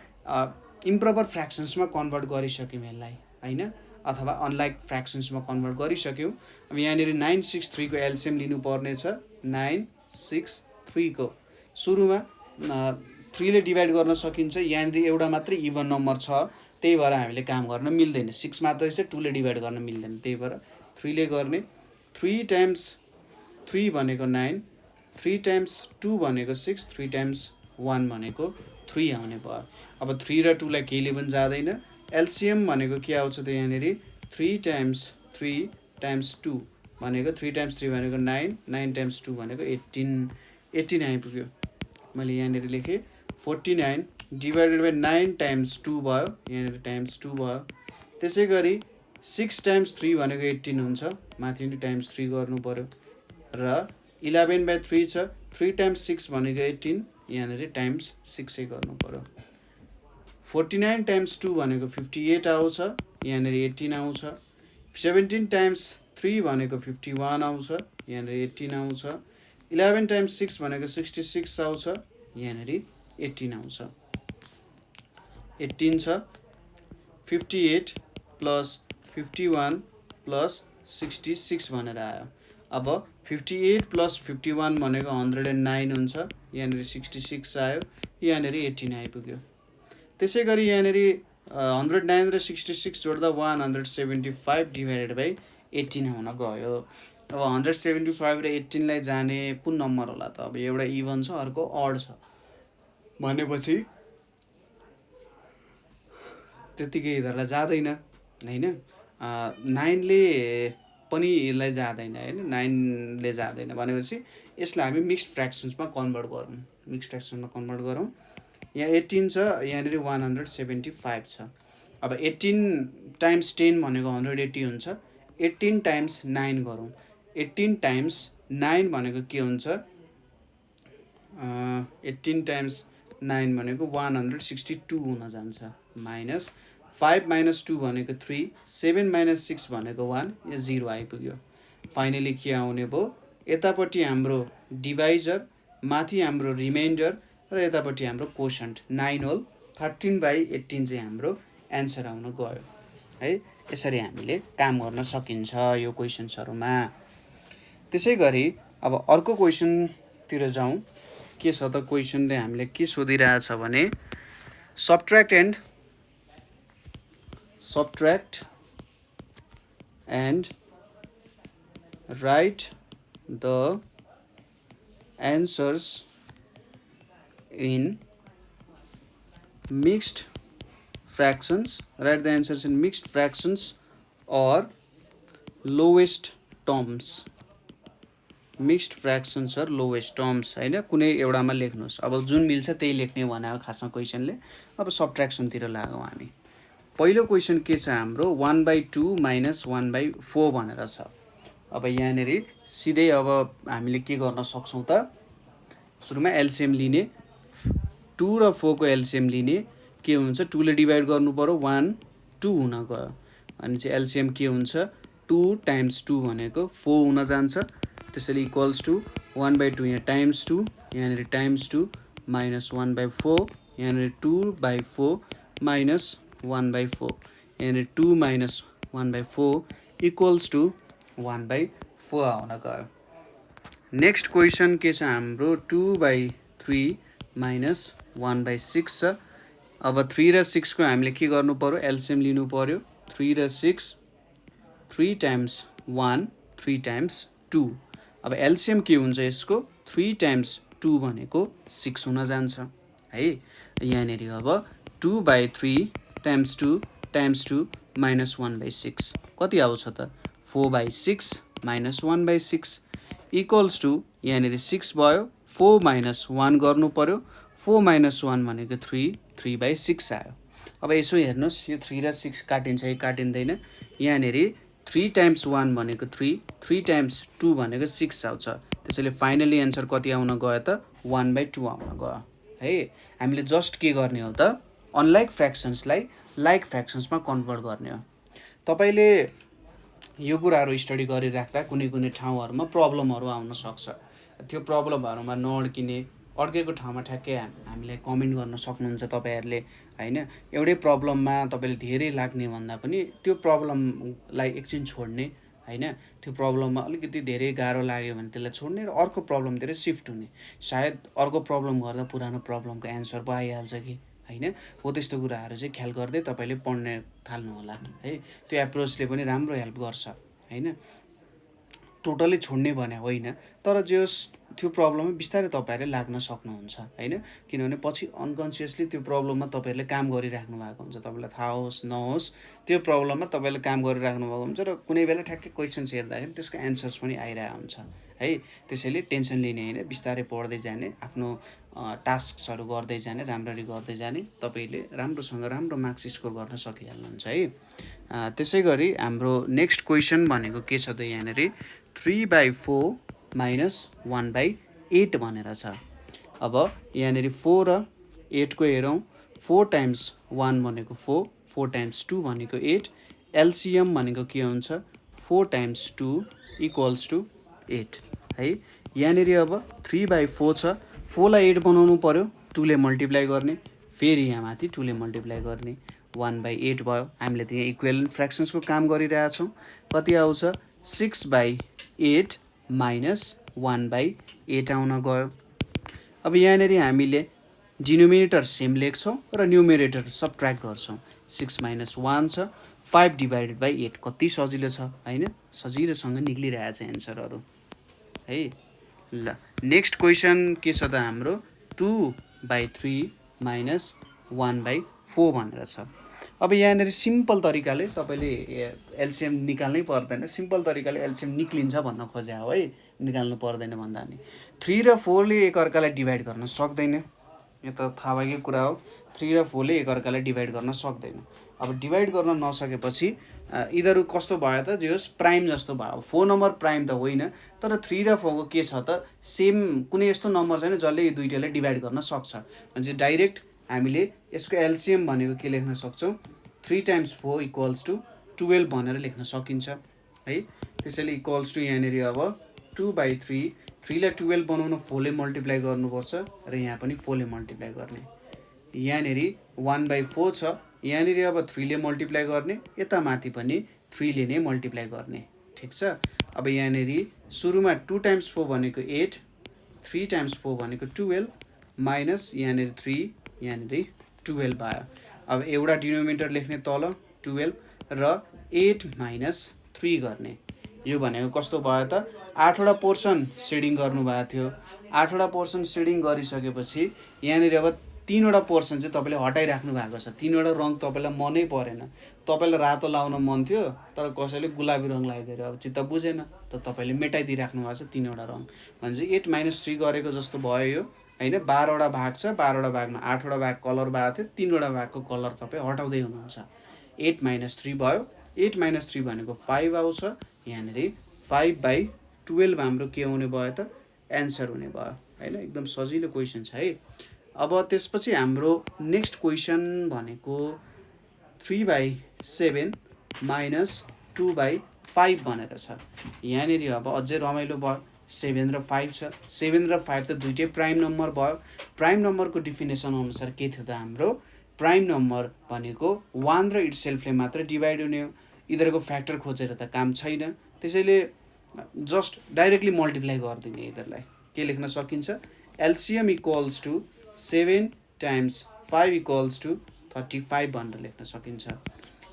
इम्प्रोपर फ्र्याक्सन्समा कन्भर्ट गरिसक्यौँ यसलाई हैन, अथवा अनलाइक फ्र्याक्सन्समा कन्भर्ट गरिसक्यौँ। अब यहाँनिर 963 को एलसिएम लिनुपर्ने छ। 963 को सुरुमा 3 ले डिभाइड गर्न सकिन्छ, यहाँनिर एउटा मात्रै इभन नम्बर छ, त्यही भएर हामीले काम गर्न मिल्दैन। 6 मात्रै छ, 2 ले डिभाइड गर्न मिल्दैन, त्यही भएर 3 ले गर्ने। 3 टाइम्स 3 भनेको 9, 3 टाइम्स 2 भनेको 6, 3 टाइम्स 1 भनेको 3 आउने भयो। अब 3 र 2 लाई केहीले पनि जाँदैन। एलसिएम भनेको के आउँछ त यहाँनिर, 3 टाइम्स 3 टाइम्स 2 भनेको 3 टाइम्स 3 भनेको 9, 9 टाइम्स 2 भनेको 18 आइपुग्यो। मैले यहाँनिर लेखेँ 49 डिभाइडेड बाई 9 टाइम्स 2 भयो, यहाँनिर टाइम्स 2 भयो। त्यसै गरी 6 टाइम्स 3 भनेको 18 हुन्छ, माथि पनि टाइम्स 3 गर्नु पर्यो, र 11 बाई 3 छ, 3 टाइम्स 6 भनेको 18, यहाँनिर टाइम्स 6 गर्नु पर्यो। 49 टाइम्स 2 भनेको 58 आउँछ, यहाँनिर 18 आउँछ। 17 टाइम्स 3 भनेको 51 आउँछ, यहाँनिर 18 आउँछ। 11 टाइम्स 6 भनेको 66 आउँछ, यहाँनिर 18 आउँछ। 18 छ, 58 प्लस 51 प्लस 66 भनेर आयो। अब 58 प्लस 51 भनेको 109 हुन्छ, यहाँनिर 66 आयो, यहाँनिर 18 आइपुग्यो। त्यसै गरी यहाँनिर 109 र 66 जोड्दा 175 डिभाइडेड बाई 18 हुन गयो। अब 175 र 18 लाई जाने कुन नम्बर होला त, अब एउटा इभन छ, अर्को अड छ भनेपछि त्यतिकै यिनीहरूलाई जाँदैन हैन। 9 ले पनि यसलाई जाँदैन हैन, 9 ले जाँदैन भनेपछि यसलाई हामी मिक्स्ड फ्र्याक्सन्समा कन्भर्ट गरौँ। मिक्स्ड फ्र्याक्सनमा कन्भर्ट गरौँ। यहाँ 18 छ, यहाँनिर 175 छ। अब 18 टाइम्स 10 भनेको 180 हुन्छ। 18 टाइम्स 9 गरौँ। 18 टाइम्स 9 भनेको के हुन्छ, 18 टाइम्स 9 भनेको 162 हुन जान्छ। माइनस 5 माइनस 2 भनेको 3, 7 माइनस 6 भनेको 1, यो 0 आइपुग्यो। फाइनली के आउने भयो, यतापट्टि हाम्रो डिभाइजर, माथि हाम्रो रिमाइन्डर, र यतापट्टि हाम्रो कोसन्ट 9 होल 13/18 चाहिँ हाम्रो एन्सर आउन गयो है। यसरी हामीले काम गर्न सकिन्छ यो क्वेसन्सहरुमा। त्यसै गरी अब अर्को क्वेसनतिर जाउँ। के छ त क्वेसनले हामीले के सोधिरहेछ भने subtract and write the answers in mixed fractions. Write the answers in mixed fractions or lowest terms. Mixed fractions or lowest terms होइन, कुनै एउटामा लेख्नुहोस्। अब जुन मिल्छ त्यही लेख्ने भनेको खासमा क्वेसनले। अब सब्ट्र्याक्सनतिर लागौँ हामी। पहिलो क्वेसन के छ हाम्रो 1/2 - 1/4 भनेर छ। अब यहाँनिर सिधै अब हामीले के गर्न सक्छौँ त, सुरुमा एलसिएम लिने, 2 र 4 को एलसिएम लिने। के हुन्छ, 2 ले डिभाइड गर्नु पर्यो, 1 2 हुन गयो। अनि चाहिँ एलसिएम के हुन्छ, 2 × 2 भनेको 4 हुन जान्छ। त्यसैले इक्वल्स टु 1/2 यहाँ टाइम्स 2, यहाँनिर टाइम्स 2 माइनस 1/4, यहाँनिर 2/4 माइनस 1/4, यहाँनिर 2 माइनस 1/4 इक्वल्स टु 1/4 आउन गयो। नेक्स्ट क्वेसन के छ हाम्रो 2/3 माइनस 1/6 छ। अब 3 र 6 को हामीले के गर्नु पर्यो, एलसिएम लिनु पर्यो। 3 र 6, 3 × 1 3 × 2। अब एलसिएम के हुन्छ यसको, 3 × 2 भनेको 6 हुन जान्छ है। यहाँनिर अब 2/3 × 2 × 2 माइनस 1/6 कति आउँछ त, 4/6 माइनस 1/6 इक्वल्स टु, यहाँनिर 6 भयो, 4 - 1 गर्नु पर्यो। 4 - 1 भनेको 3, 3/6 आयो। अब यसो हेर्नुहोस्, यो 3 र 6 काटिन्छ कि काटिँदैन। यहाँनिर 3 × 1 भनेको 3, 3 × 2 भनेको 6 आउँछ। त्यसैले फाइनली एन्सर कति आउन गयो त, 1/2 आउन गयो है। हामीले जस्ट के गर्ने हो त, अनलाइक फ्र्याक्सन्सलाई लाइक फ्र्याक्सन्समा कन्भर्ट गर्ने हो। तपाईँले यो कुराहरू स्टडी गरिराख्दा कुनै कुनै ठाउँहरूमा प्रब्लमहरू आउन सक्छ। त्यो प्रब्लमहरूमा नअड्किने, अड्केको ठाउँमा ठ्याक्कै हामीलाई कमेन्ट गर्न सक्नुहुन्छ तपाईँहरूले होइन। एउटै प्रब्लममा तपाईँले धेरै लाग्ने भन्दा पनि त्यो प्रब्लमलाई एकछिन छोड्ने होइन। त्यो प्रब्लममा अलिकति धेरै गाह्रो लाग्यो भने त्यसलाई छोड्ने र अर्को प्रब्लमतिर सिफ्ट हुने। सायद अर्को प्रब्लम गर्दा पुरानो प्रब्लमको एन्सर पो आइहाल्छ कि होइन। हो त्यस्तो कुराहरू चाहिँ ख्याल गर्दै तपाईँले पढ्न थाल्नु होला है। त्यो एप्रोचले पनि राम्रो हेल्प गर्छ होइन। टोटली छोड्ने भने होइन, तर जस त्यो प्रब्लममा बिस्तारै तपाईँहरूले लाग्न सक्नुहुन्छ होइन। किनभने पछि अनकन्सियसली त्यो प्रब्लममा तपाईँहरूले काम गरिराख्नु भएको हुन्छ। तपाईँलाई थाहा होस् नहोस् त्यो प्रब्लममा तपाईँले काम गरिराख्नु भएको हुन्छ र कुनै बेला ठ्याक्कै क्वेसन्स हेर्दाखेरि त्यसको एन्सर्स पनि आइरहेको हुन्छ है। त्यसैले टेन्सन लिने होइन, बिस्तारै पढ्दै जाने, आफ्नो टास्क्सहरू गर्दै जाने, राम्ररी गर्दै जाने, तपाईँले राम्रोसँग राम्रो मार्क्स स्कोर गर्न सकिहाल्नुहुन्छ है। त्यसै गरी हाम्रो नेक्स्ट क्वेसन भनेको के छ त, यहाँनिर 3/4 माइनस 1/8 भनेर छ। अब यहाँनिर 4 र 8 को हेरौँ। 4 × 1 भनेको 4, 4 × 2 भनेको 8, एलसिएम भनेको के हुन्छ, 4 × 2 इक्वल्स टु 8 है। यहाँनिर अब 3/4 छ, 4 लाई 8 बनाउनु पर्यो, 2 ले मल्टिप्लाई गर्ने, फेरि यहाँ माथि 2 ले मल्टिप्लाई गर्ने, 1/8 भयो। हामीले त यहाँ इक्वेलेन्ट फ्र्याक्सन्सको काम गरिरहेछौँ। कति आउँछ, 6/8 माइनस 1/8 आउन गयो। अब यहाँनिर हामीले डिनोमिनेटर सेम लेख्छौँ र न्युमेरेटर सबट्र्याक्ट गर्छौँ। 6 - 1 छ, 5/8 कति सजिलो छ होइन। सजिलोसँग निक्लिरहेछ एन्सरहरू है। ल नेक्स्ट क्वेसन के छ त हाम्रो 2/3 माइनस 1/4 भनेर छ। अब यहाँनिर सिम्पल तरिकाले तपाईँले एलसिएम निकाल्नै पर्दैन, सिम्पल तरिकाले एलसिएम निक्लिन्छ भन्न खोजे हो है, निकाल्नु पर्दैन भन्दा नि। 3 र 4 ले एकअर्कालाई डिभाइड गर्न सक्दैन, यो त थाहा भएकै कुरा हो। 3 र 4 ले एकअर्कालाई डिभाइड गर्न सक्दैन। अब डिभाइड गर्न नसकेपछि यिनीहरू कस्तो भयो त, जे होस् प्राइम जस्तो भयो। 4 नम्बर प्राइम त होइन, तर 3 र 4 को के छ त, सेम कुनै यस्तो नम्बर छैन जसले यो दुइटालाई डिभाइड गर्न सक्छ। भने डाइरेक्ट हामीले यसको एलसिएम भनेको के लेख्न सक्छौँ, 3 × 4 इक्वल्स टु 12 भनेर लेख्न सकिन्छ है। त्यसैले इक्वल्स टु यहाँनिर अब 2/3, 3 लाई 12 बनाउन 4 ले मल्टिप्लाई गर्नुपर्छ र यहाँ पनि 4 ले मल्टिप्लाई गर्ने। यहाँनिर 1/4 छ, यहाँनिर अब 3 ले मल्टिप्लाई गर्ने, यता माथि पनि 3 ले नै मल्टिप्लाई गर्ने, ठिक छ। अब यहाँनिर सुरुमा 2 × 4 भनेको 8, 3 × 4 भनेको 12 माइनस यहाँनिर 3, यहाँनिर 12 भयो। अब एउटा डिनोमिनेटर लेख्ने तल 12 र 8 - 3 गर्ने। यो भनेको कस्तो भयो त 8वटा पोर्सन सेडिङ गर्नुभएको थियो। 8वटा पोर्सन सेडिङ गरिसकेपछि यहाँनिर अब 3वटा पोर्सन चाहिँ तपाईँले हटाइराख्नु भएको छ। 3वटा रङ तपाईँलाई मनै परेन। तपाईँलाई रातो लाउन मन थियो तर कसैले गुलाबी रङ लगाइदिएर अब चित्त बुझेन त तपाईँले मेटाइदिइराख्नु भएको छ 3वटा रङ। भनेपछि 8 - 3 गरेको जस्तो भयो यो होइन। 12वटा भाग छ, 12वटा भागमा 8वटा भाग कलर भएको थियो, 3वटा भागको कलर तपाईँ हटाउँदै हुनुहुन्छ। 8 - 3 भयो। 8 - 3 भनेको 5 आउँछ। यहाँनिर 5/12 हाम्रो के हुने भयो त एन्सर हुने भयो होइन। एकदम सजिलो क्वेसन छ है। अब त्यसपछि हाम्रो नेक्स्ट क्वेसन भनेको 3/7 - 2/5 भनेर छ। यहाँनिर अब अझै रमाइलो भयो। 7 र 5 छ। 7 र 5 त दुइटै प्राइम नम्बर भयो। प्राइम नम्बरको डिफिनेसन अनुसार के थियो त हाम्रो प्राइम नम्बर भनेको 1 र इट्सेल्फले मात्र डिभाइड हुने हो। यिनीहरूको फ्याक्टर खोजेर त काम छैन। त्यसैले जस्ट डाइरेक्टली मल्टिप्लाई गरिदिने यिनीहरूलाई के लेख्न सकिन्छ एलसिएम इक्वल्स टु 7 × 5 = 35 भनेर लेख्न सकिन्छ।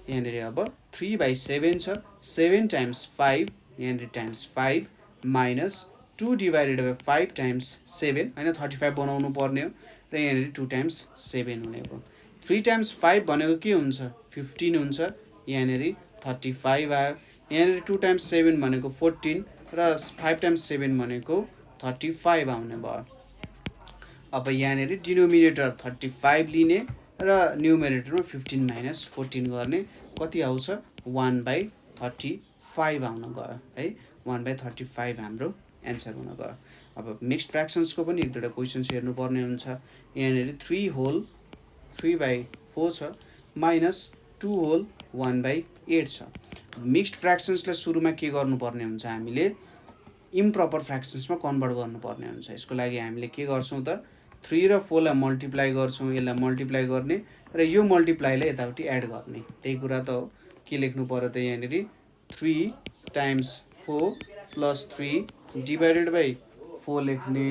यहाँनिर अब 3/7 छ। 7 × 5 यहाँनिर टाइम्स 5 माइनस 2 / 5 × 7 होइन 35 बनाउनु पर्ने हो र यहाँनिर 2 × 7 हुने हो। 3 × 5 भनेको के हुन्छ 15 हुन्छ। यहाँनिर 35 आयो। यहाँनिर 2 × 7 भनेको 14 र 5 × 7 भनेको 35 आउने भयो। अब यहाँनिर डिनोमिनेटर 35 लिने र न्युमेरेटरमा 15 - 14 गर्ने कति आउँछ 1/35 आउन गयो है। 1/35 हाम्रो एन्सर हुन गयो। अब नेक्स्ट फ्र्याक्सन्सको पनि एक दुईवटा क्वेसन्स हेर्नुपर्ने हुन्छ। यहाँनिर 3 होल 3/4 छ माइनस 2 होल 1/8 छ। मिक्स्ड फ्र्याक्सन्सलाई सुरुमा के गर्नुपर्ने हुन्छ हामीले इम्प्रपर फ्र्याक्सन्समा कन्भर्ट गर्नुपर्ने हुन्छ। यसको लागि हामीले के गर्छौँ त 3 र 4 लाई मल्टिप्लाई गर्छौँ। यसलाई मल्टिप्लाई गर्ने र यो मल्टिप्लाईलाई यतापट्टि एड गर्ने त्यही कुरा त हो। के लेख्नु पर्यो त यहाँनिर 3 × 4 + 3 / 4 लेख्ने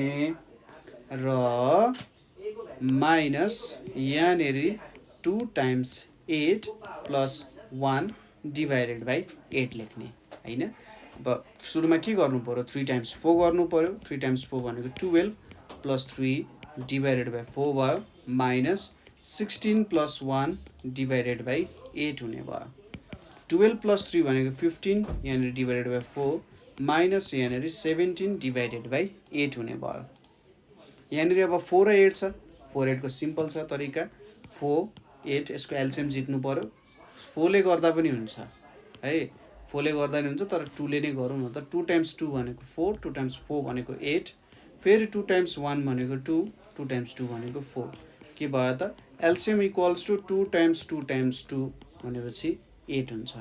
र माइनस यहाँनिर 2 × 8 + 1 / 8 लेख्ने होइन। अब सुरुमा के गर्नु पर्यो 3 × 4 गर्नु पर्यो। 3 × 4 भनेको 12 + 3 / 4 भयो माइनस 16 + 1 / 8 हुने भयो। 12 + 3 भनेको 15 यहाँनिर / 4 माइनस यहाँनिर 17 / 8 हुने भयो। यहाँनिर अब 4 र 8 छ। 4 8 को सिम्पल छ तरिका 4 8 यसको एलसिएम जित्नु पर्यो। 4 ले गर्दा पनि हुन्छ है। 4 ले गर्दा नि हुन्छ तर 2 ले नै गरौँ न त। 2 × 2 भनेको 4 2 × 4 भनेको 8 फेरि 2 × 1 भनेको 2 2 × 2 भनेको 4 के भयो त एलसिएम इक्वल्स टु 2 × 2 × 2 भनेपछि 8 हुन्छ।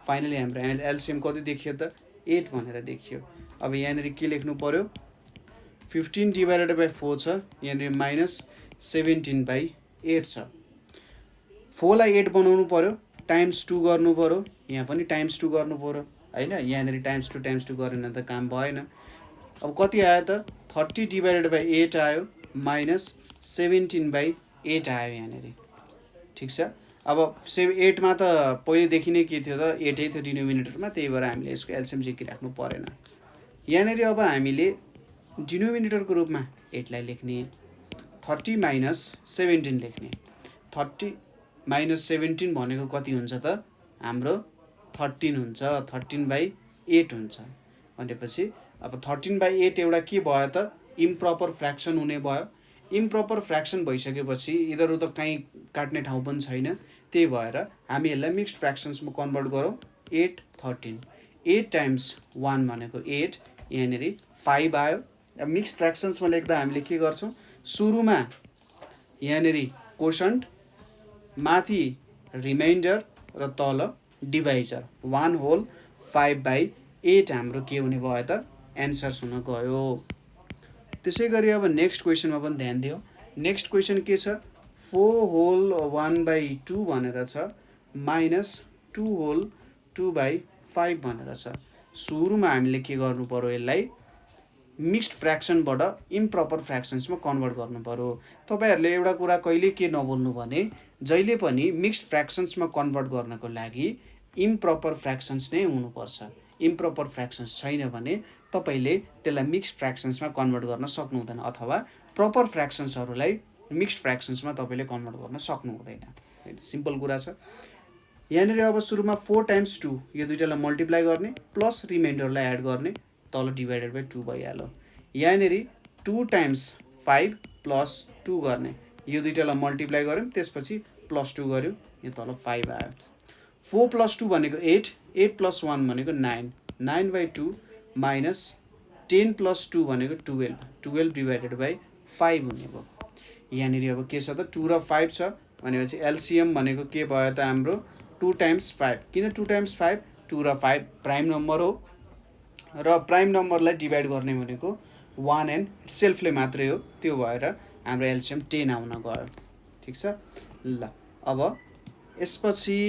फाइनली हाम्रो एलसिएम कति देखियो त 8 भनेर देखियो। अब यहाँनिर के लेख्नु पर्यो 15 / 4 छ। यहाँनिर माइनस 17/8 छ। 4 लाई 8 बनाउनु पर्यो टाइम्स 2 गर्नु पर्यो। यहाँ पनि टाइम्स 2 गर्नु पर्यो होइन। यहाँनिर टाइम्स 2 गरेन त काम भएन। अब कति आयो त 30 / 8 आयो माइनस 17/8 आयो यहाँनिर ठिक छ। अब 8मा त पहिलेदेखि नै के थियो त 8 थियो डिनोमिनेटरमा त्यही भएर हामीले यसको एलसिएम झिकिराख्नु परेन। यहाँनिर अब हामीले डिनोमिनेटरको रूपमा 8 लाई लेख्ने 30 - 17 लेख्ने। 30 - 17 भनेको कति हुन्छ त हाम्रो 13 हुन्छ। 13/8 हुन्छ भनेपछि अब 13/8 एउटा के भयो त इम्प्रपर फ्र्याक्सन हुने भयो। इम्प्रपर फ्र्याक्सन भइसकेपछि यिनीहरू त कहीँ काट्ने ठाउँ पनि छैन। त्यही भएर हामी यसलाई मिक्स्ड फ्र्याक्सन्समा कन्भर्ट गरौँ। 8 13 8 × 1 भनेको 8 यहाँनिर 5 आयो। अब मिक्स्ड फ्र्याक्सन्समा लेख्दा हामीले के गर्छौँ सुरुमा यहाँनिर कोसन्ट माथि रिमाइन्डर र तल डिभाइजर 1 होल 5/8 हाम्रो के हुने भयो त एन्सर्स हुन गयो। त्यसै गरी अब नेक्स्ट क्वेसनमा पनि ध्यान दियो। नेक्स्ट क्वेसन के छ 4 होल 1/2 भनेर छ माइनस 2 होल 2/5 भनेर छ। सुरुमा हामीले के गर्नु पर्यो यसलाई मिक्स्ड फ्र्याक्सनबाट इम्प्रपर फ्र्याक्सन्समा कन्भर्ट गर्नु पर्यो। तपाईँहरूले एउटा कुरा कहिले के नबोल्नु भने जहिले पनि मिक्स्ड फ्र्याक्सन्समा कन्भर्ट गर्नको लागि इम्प्रपर फ्र्याक्सन्स नै हुनुपर्छ। इम्प्रोपर फ्र्याक्सन्स छैन भने तपाईले त्यसलाई मिक्स्ड फ्र्याक्सन्समा कन्भर्ट गर्न सक्नुहुँदैन अथवा प्रपर फ्र्याक्सन्सहरूलाई मिक्स्ड फ्र्याक्सन्समा तपाईले कन्भर्ट गर्न सक्नु हुँदैन। सिम्पल कुरा छ। यहाँनिर अब सुरुमा 4 टाइम्स 2 यो दुईटालाई मल्टिप्लाई गर्ने प्लस रिमाइन्डरलाई एड गर्ने तल डिभाइडेड बाई 2 भइहाल्यो। यहाँनिर 2 टाइम्स 5 प्लस 2 गर्ने यो दुईटालाई मल्टिप्लाई गऱ्यौँ त्यसपछि प्लस 2 गऱ्यौँ यो तल 5 आयो। 4 प्लस 2 भनेको 8 8 प्लस 1 भनेको 9 9 बाई 2 माइनस 10 प्लस 2 भनेको 12 12 डिभाइडेड बाई 5 हुने भयो। यहाँनिर अब के छ त 2 र 5 छ भनेपछि एलसिएम भनेको के भयो त हाम्रो 2 टाइम्स 5। किन 2 टाइम्स 5? 2 र 5 प्राइम नम्बर हो र प्राइम नम्बरलाई डिभाइड गर्ने भनेको 1 एन्ड सेल्फले मात्रै हो, त्यो भएर हाम्रो एलसिएम 10 आउन गयो। ठिक छ ल। अब यसपछि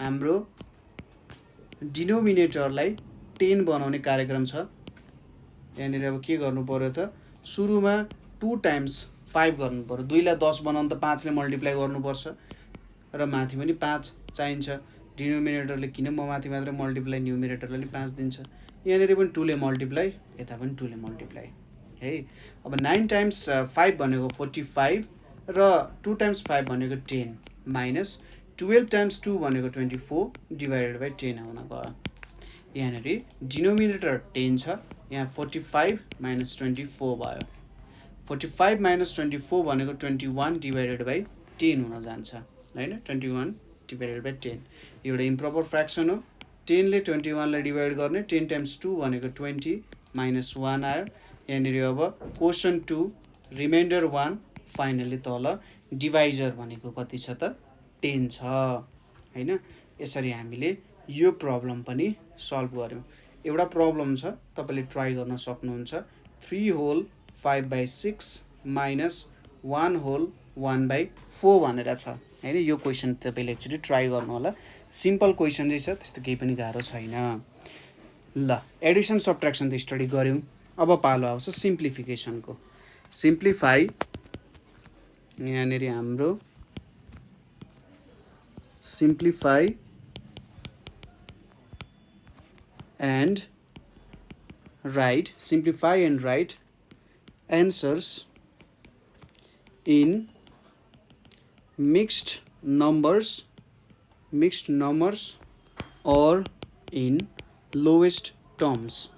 हाम्रो डिनोमिनेटरलाई 10 बनाउने कार्यक्रम छ। यहाँनिर अब के गर्नु पर्यो त सुरुमा 2 टाइम्स 5 गर्नु पर्यो। 2 लाई 10 बनाउनु त 5 ले मल्टिप्लाई गर्नुपर्छ र माथि पनि 5 चाहिन्छ। डिनोमिनेटरले किन म माथि मात्र मल्टिप्लाई न्युमिनेटरले पनि 5 दिन्छ। यहाँनिर पनि 2 ले मल्टिप्लाई यता पनि 2 ले मल्टिप्लाई है। अब 9 टाइम्स 5 भनेको 45 र 2 टाइम्स 5 भनेको 10 माइनस 12 टाइम्स 2 भनेको 24 डिभाइडेड बाई 10 आउन गयो। यहाँनिर डिनोमिनेटर 10 छ, यहाँ 45 माइनस 24 भयो। 45 माइनस 24 भनेको 21 डिभाइडेड बाई 10 हुन जान्छ हैन। 21 डिभाइडेड बाई 10 एउटा इम्प्रोपर फ्र्याक्सन हो। 10 ले 21 लाई डिभाइड गर्ने 10 टाइम्स 2 भनेको 20 माइनस 1 आयो। यहाँनिर अब क्वेसन 2 रिमाइन्डर 1 फाइनली तल डिभाइजर भनेको कति छ त 10 छ हैन। यसरी हामीले यो प्रब्लम पनि सल्भ गर्यौं। एउटा प्रब्लम छ तपाईले ट्राई गर्न सक्नुहुन्छ 3 होल 5/6 माइनस 1 होल 1/4 भनेर छ हैन। यो क्वेसन तपाईले एक्चुअली ट्राई गर्नु होला। सिम्पल क्वेसन चाहिँ छ, त्यस्तो केही पनि गाह्रो छैन। ल एडिसन सबट्र्याक्सन त स्टडी गर्यौं। अब पालो आउँछ सिम्प्लिफिकेसनको। सिम्प्लिफाई यहाँनिर हाम्रो simplify and write answers in mixed numbers or in lowest terms।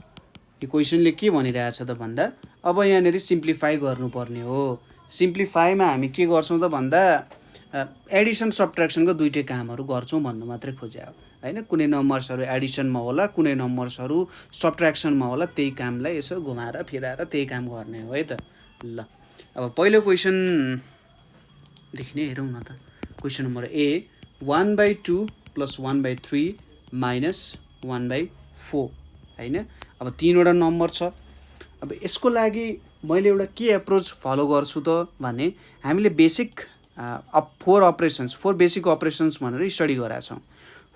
यो क्वेसनले के भनिरहेछ त भन्दा अब यहाँनिर सिम्प्लिफाई गर्नुपर्ने हो। सिम्प्लिफाईमा हामी के गर्छौं त भन्दा एडिसन सबट्र्याक्सनको दुईटै कामहरु गर्छौं भन्नु मात्रै खोज्या हो हैन। कुनै नम्बर्सहरु एडिसनमा होला, कुनै नम्बर्सहरु सबट्र्याक्सनमा होला, त्यही कामलाई यसो घुमाएर फिराएर त्यही काम गर्ने हो है त। ल अब पहिलो क्वेसन देखि नै हेरौँ न त। क्वेसन नम्बर ए 1/2 प्लस 1/3 माइनस 1/4 हैन। अब तीनवटा नम्बर छ। अब यसको लागि मैले एउटा के एप्रोच फलो गर्छु त भने हामीले बेसिक 4 बेसिक अपरेसन्स भनेर स्टडी गरेका छौं।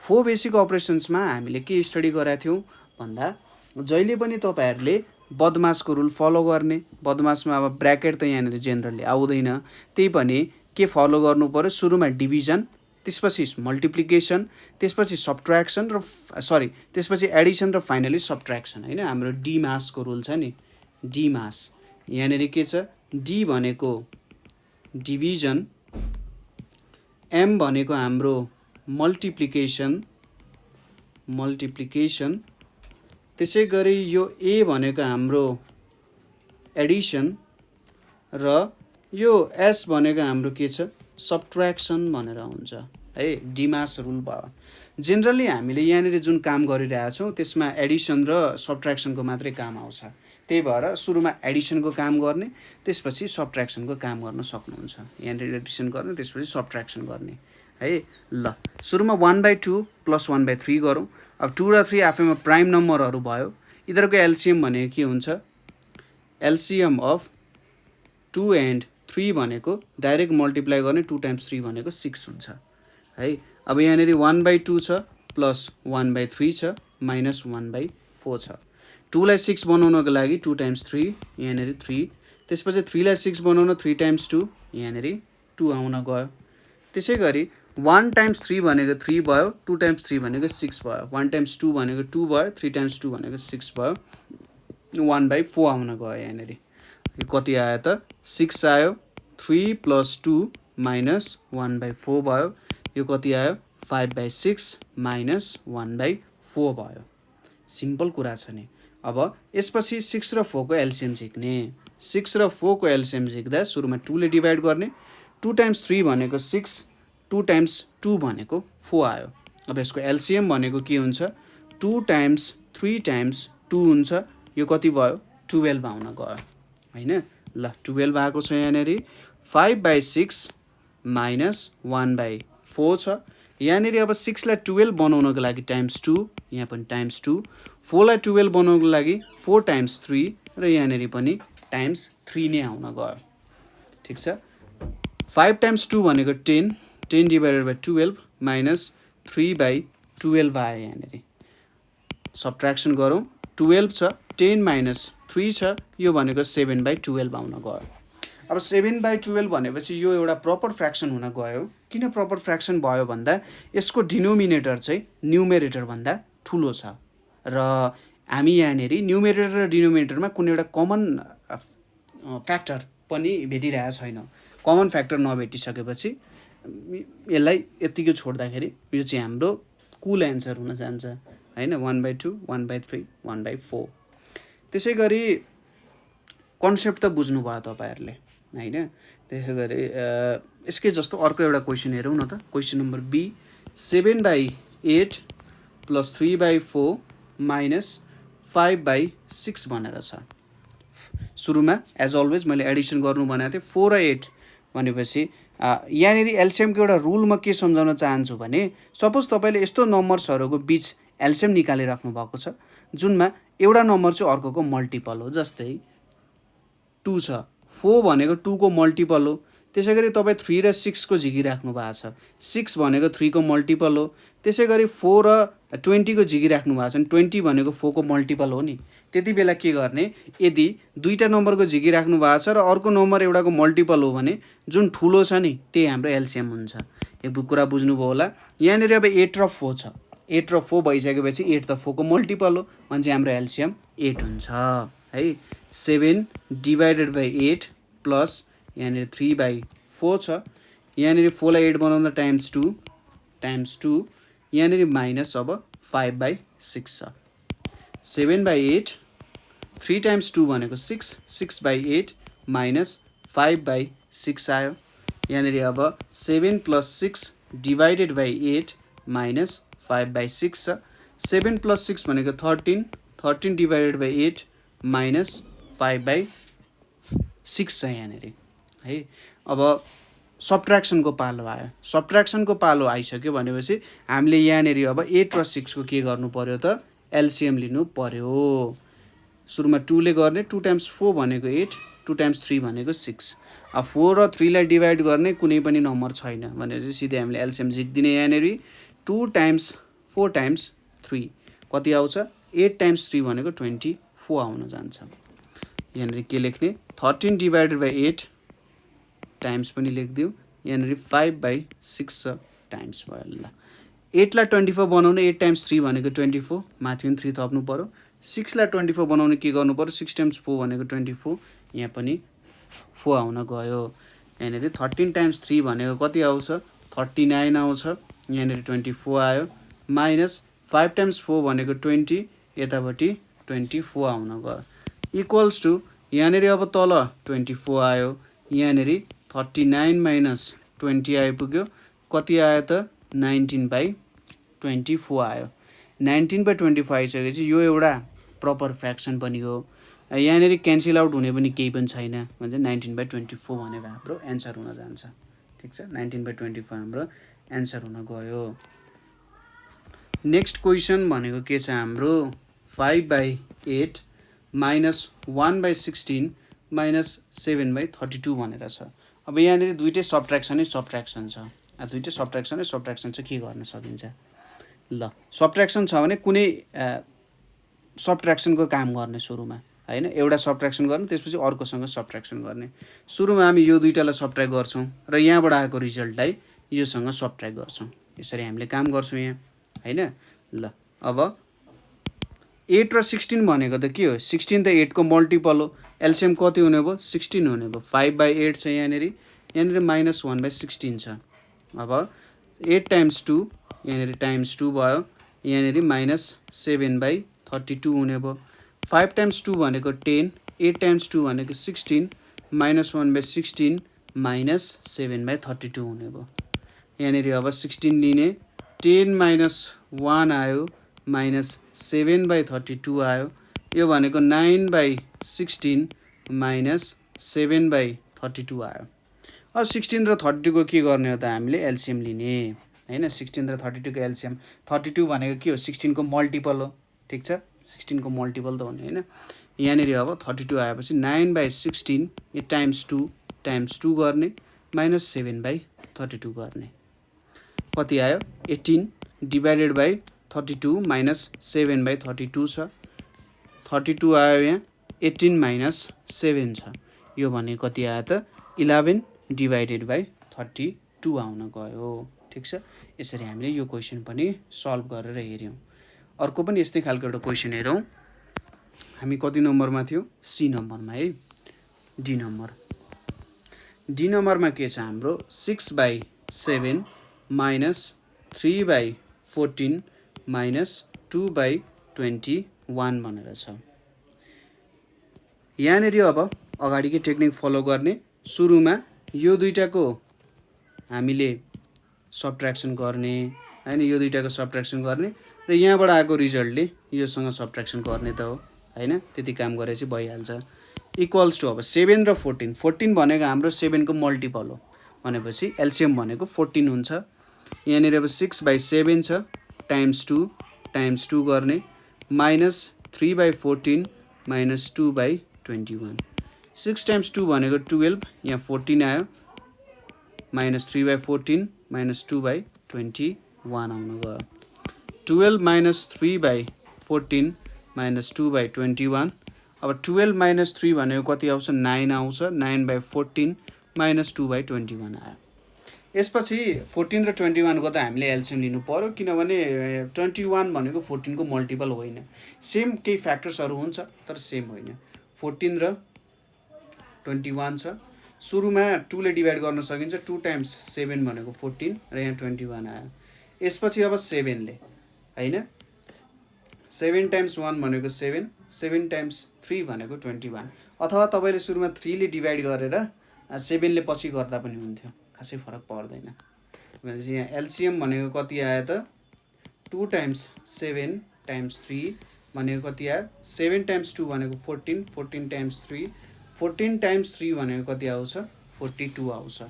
4 बेसिक अपरेसन्समा हामीले के स्टडी गरेका थियौं भन्दा जहिले पनि तपाईहरुले बदमासको रुल फलो गर्ने। बदमासमा अब ब्र्याकेट त यहाँनिर जेनरली आउँदैन, त्यही पनि के फलो गर्नु पर्यो सुरुमा डिभिजन, त्यसपछि मल्टिप्लिकेसन, त्यसपछि सबट्र्याक्सन र त्यसपछि एडिसन र फाइनली सबट्र्याक्सन हैन। हाम्रो डी मासको रुल छ नि, डी मास। यहाँनिर के छ डी भनेको डिभिजन, एम भनेको हाम्रो मल्टिप्लिकेसन, त्यसैगरी यो ए भनेको हाम्रो एडिसन र यो एस भनेको हाम्रो के छ सबट्र्याक्सन भनेर हुन्छ है। डिमास रुल भयो। जेनरली हामीले यहाँनिर जुन काम गरिरहेका छौं त्यसमा एडिसन र सबट्र्याक्सनको मात्रै काम आउँछ। त्यही भएर सुरुमा एडिसनको काम गर्ने, त्यसपछि सबट्र्याक्सनको काम गर्न सक्नुहुन्छ। यहाँनिर एडिसन गर्ने, त्यसपछि सबट्र्याक्सन गर्ने है। ल सुरुमा 1/2 प्लस 1/3 गरौँ। अब 2 र 3 आफैमा प्राइम नम्बरहरु भयो। यिनीहरुको एलसीएम भनेको के हुन्छ एलसीएम अफ 2 एन्ड 3 भनेको डाइरेक्ट मल्टिप्लाई गर्ने 2 टाइम्स 3 भनेको 6 हुन्छ है। अब यहाँनिर 1/2 छ प्लस 1/3 छ माइनस 1/4 छ। 2 लाई 6 बनाउनको लागि 2 टाइम्स 3 यहाँनिर 3, त्यसपछि 3 लाई 6 बनाउन 3 टाइम्स 2 यहाँनिर 2 आउन गयो। त्यसैगरी 1 टाइम्स 3 भनेको 3 भयो, 2 टाइम्स 3 भनेको 6 भयो, 1 टाइम्स 2 भनेको 2 भयो, 3 टाइम्स 2 भनेको 6 भयो, 1/4 आउन गयो यहाँनिर। यो कति आयो त 6 आयो, 3 + 2 - 1/4 भयो, यो कति आयो 5/6 - 1/4 भयो। सिम्पल कुरा छ नि। अब यसपछि 6 र 4 को एलसिएम झिक्ने। 6 र 4 को एलसिएम झिक्दा सुरुमा 2 ले डिभाइड गर्ने। 2 टाइम्स 3 भनेको 6, 2 टाइम्स 2 भनेको 4 आयो। अब यसको एलसिएम भनेको के हुन्छ 2 टाइम्स 3 टाइम्स 2 हुन्छ, यो कति भयो 12 आउन गयो हैन। ल 12 आएको छ यहाँनिर। 5/6 - 1/4 छ यहाँनिर। अब 6 लाई 12 बनाउनको लागि टाइम्स 2, यहाँ पनि टाइम्स 2, 4 लाई 12 बनाउनको लागि 4 टाइम्स 3 र यहाँनिर पनि टाइम्स 3 नै आउन गयो। ठिक छ। 5 टाइम्स 2 भनेको 10, 10 डिभाइडेड बाई 12 माइनस 3/12 आयो यहाँनिर। सब्ट्र्याक्सन गरौँ, 12 छ, 10 माइनस 3 छ, यो भनेको 7/12 आउन गयो। अब 7/12 भनेपछि यो एउटा प्रपर फ्र्याक्सन हुन गयो। किन प्रपर फ्र्याक्सन भयो भन्दा यसको डिनोमिनेटर चाहिँ न्युमेरेटर भन्दा ठुलो छ र हामी यहाँनिर न्युमेरेटर र डिनोमिनेटरमा कुनै एउटा कमन फ्याक्टर पनि भेटिरहेको छैन। कमन फ्याक्टर नभेटिसकेपछि यसलाई यतिकै छोड्दाखेरि यो चाहिँ हाम्रो कुल एन्सर हुन जान्छ हैन। 1/2, 1/3, 1/4। त्यसै गरी कन्सेप्ट त बुझ्नुभयो तपाईँहरूले हैन। त्यसै गरी यसकै जस्तो अर्को एउटा क्वेसन हेरौँ न त। क्वेसन नम्बर बी, 7/8 + 3/4 - 5/6 भनेर छ। सुरुमा एज अलवेज मैले एडिसन गर्नु भनेको थिएँ। 4 र 8 भनेपछि यहाँनिर एलसिएमको एउटा रुल म के सम्झाउन चाहन्छु भने सपोज तपाईँले यस्तो नम्बर्सहरूको बिच एलसिएम निकालिराख्नु भएको छ जुनमा एउटा नम्बर चाहिँ अर्कोको मल्टिपल हो। जस्तै 2 छ, 4 भनेको 2 को मल्टिपल हो। त्यसै गरी तपाईँ 3 र 6 को झिकिराख्नु भएको छ, 6 भनेको 3 को मल्टिपल हो। त्यसै गरी 4 र 20 को झिकिराख्नु भएको छ भने 20 भनेको 4 को मल्टिपल हो नि। त्यति बेला के गर्ने, यदि दुईवटा नम्बरको झिकिराख्नु भएको छ र अर्को नम्बर एउटाको मल्टिपल हो भने जुन ठुलो छ नि त्यही हाम्रो एलसिएम हुन्छ। यो कुरा बुझ्नुभयो होला। यहाँनिर अब 8 र 4 छ, 8 र 4 भइसकेपछि 8 त 4 को मल्टिपल हो भने चाहिँ हाम्रो एलसिएम 8 हुन्छ है। 7 डिभाइडेड बाई 8 प्लस यहाँनिर 3/4 छ। यहाँनिर 4 लाई 8 बनाउँदा टाइम्स 2 यहाँनिर माइनस अब 5/6 छ। 7/8, 3 टाइम्स 2 भनेको 6, 6/8 माइनस 5/6 आयो। यहाँनिर अब 7 + 6 डिभाइडेड बाई 8 माइनस 5/6 छ। 7 + 6 भनेको 13, 13 डिभाइडेड बाई 8 माइनस 5/6 छ यहाँनिर है। अब सब्ट्र्याक्सनको पालो आयो। सब्ट्र्याक्सनको पालो आइसक्यो भनेपछि हामीले यहाँनिर अब 8 र 6 को के गर्नु पर्यो त एलसिएम लिनु पर्यो। सुरुमा 2 ले गर्ने, 2 टाइम्स 4 भनेको 8, 2 टाइम्स 3 भनेको 6। अब 4 र 3 लाई डिभाइड गर्ने कुनै पनि नम्बर छैन भनेपछि सिधै हामीले एलसिएम झिक्दिने। यहाँनिर 2 टाइम्स 4 टाइम्स 3 कति आउँछ 8 टाइम्स 3 भनेको 24 आउन जान्छ। यहाँनिर के लेख्ने 13 डिभाइडेड बाई 8 टाइम्स पनि लेखिदिउँ। यहाँनिर 5/6 टाइम्स भयो। ल 8 लाई 24 बनाउनु 8 टाइम्स 3 भनेको 24, माथि पनि 3 थप्नु पर्यो। 6 लाई 24 बनाउनु के गर्नु पर्यो 6 टाइम्स 4 भनेको 24, यहाँ पनि 4 आउन गयो। यहाँनिर 13 टाइम्स 3 भनेको कति आउँछ 39 आउँछ। यहाँनिर 24 आयो माइनस 5 टाइम्स 4 भनेको 20, यतापट्टि 24 आउन गयो। इक्वल्स टु यहाँनिर अब तल 24 आयो, यहाँनिर 39 माइनस 20 आइपुग्यो। कति आयो त 19/24 आयो। 19/24 आइसकेपछि यो एउटा प्रपर फ्र्याक्सन पनि हो। यहाँनिर क्यान्सल आउट हुने पनि केही पनि छैन भन्छ। 19/24 भनेको हाम्रो एन्सर हुन जान्छ। ठिक छ, 19/24 हाम्रो एन्सर हुन गयो। नेक्स्ट क्वेसन भनेको के छ हाम्रो 5/8 माइनस 1/16 माइनस 7/32 भनेर छ। अब यहाँनिर दुइटै सब्ट्र्याक्सन छ। दुइटै सब्ट्र्याक्सन चाहिँ के गर्न सकिन्छ। ल सब्ट्र्याक्सन छ भने कुनै सब्ट्र्याक्सनको काम गर्ने सुरुमा हैन। एउटा सब्ट्र्याक्सन गर्ने त्यसपछि अर्कोसँग सब्ट्र्याक्सन गर्ने। सुरुमा हामी यो दुईटालाई सब्ट्र्याक्ट गर्छौँ र यहाँबाट आएको रिजल्टलाई योसँग सबट्र्याक्ट गर्छौँ। यसरी हामीले काम गर्छौँ यहाँ हैन। ल अब 8 र 16 भनेको त के हो? 16 त 8 को मल्टिपल हो। एलसीएम कति हुने भयो? 16 हुने भयो। 5/8 छ यहाँनेरि, यहाँनेरि -1/16 छ। अब 8 टाइम्स 2 यहाँनेरि टाइम्स 2 भयो, यहाँनेरि -7/32 हुने भयो। 5 टाइम्स 2 भनेको 10, 8 टाइम्स 2 भनेको 16, -1/16 -7/32 हुने भयो। यहाँनेरि अब 16 लिने, 10 - 1 आयो, -7/32 आयो। यो भनेको 9/16 -7/32 आयो। अब 16 र 32 को के गर्ने हो त? हामीले एलसीएम लिने हैन। 16 र 32 को एलसीएम, 32 भनेको के हो? 16 को मल्टिपल हो, ठीक छ। 16 को मल्टिपल त हो नि हैन। यहाँनेरि अब 32 आएपछि 9/16 यो टाइम्स 2 गर्ने, -7/32 गर्ने, कति आयो? 18 डिभाइडेड बाई 32 -7/32 छ। 32 आयो यहाँ, 18 - 7 छ। यो भने कति आयो त? 11 डिभाइडेड बाई 32 आउन गयो, ठिक छ। यसरी हामीले यो क्वेसन पनि सल्भ गरेर हेऱ्यौँ। अर्को पनि यस्तै खालको एउटा क्वेसन हेरौँ। हामी कति नम्बरमा थियो? सी नम्बरमा है। डी नम्बरमा के छ हाम्रो? 6/7 -3/14 -2/21 भनेर छ। यहाँनेरि अब अगाडिकै टेक्निक फलो गर्ने। सुरुमा यो दुईटाको हामीले सबट्र्याक्सन गर्ने हैन, यो दुईटाको सबट्र्याक्सन गर्ने र यहाँबाट आएको रिजल्टले योसँग सबट्र्याक्सन गर्ने त हो हैन। त्यति काम गरेपछि भइहाल्छ। इक्वल्स टु अब 7 र 14, 14 भनेको हाम्रो 7 को मल्टिपल हो भनेपछि एलसीएम भनेको 14 हुन्छ। यहाँनेरि अब 6/7 छ, टाइम्स 2 गर्ने, -3/14 -2/21। 6 टाइम्स 2 भनेको 12, यहाँ 14 आयो, -3/14 -2/21 आउन गयो। 12 - 3/14 -2/21। अब 12 - 3 भनेको कति आउँछ? 9 आउँछ, 9/14 -2/21 आयो। यसपछि 14 र 21 को त हामीले एलसीएम लिनु पर्यो, किनभने 21 भनेको 14 को मल्टिपल होइन। सेम केही फ्याक्टर्सहरू हुन्छ तर सेम होइन। 14 र 21 छ। सुरुमा 2 ले डिभाइड गर्न सकिन्छ। 2 टाइम्स 7 भनेको 14 र यहाँ 21 आयो। यसपछि अब 7 ले हैन, 7 टाइम्स 1 भनेको 7, 7 टाइम्स 3 भनेको 21। अथवा तपाईँले सुरुमा 3 ले डिभाइड गरेर 7 ले पछि गर्दा पनि हुन्थ्यो, खासै फरक पर्दैन। भनेपछि यहाँ एलसीएम भनेको कति आयो त? 2 टाइम्स 7 टाइम्स 3 भनेको कति आयो? 7 टाइम्स 2 भनेको 14, 14 टाइम्स 3, 14 टाइम्स 3 भनेको कति आउँछ? 42 आउँछ।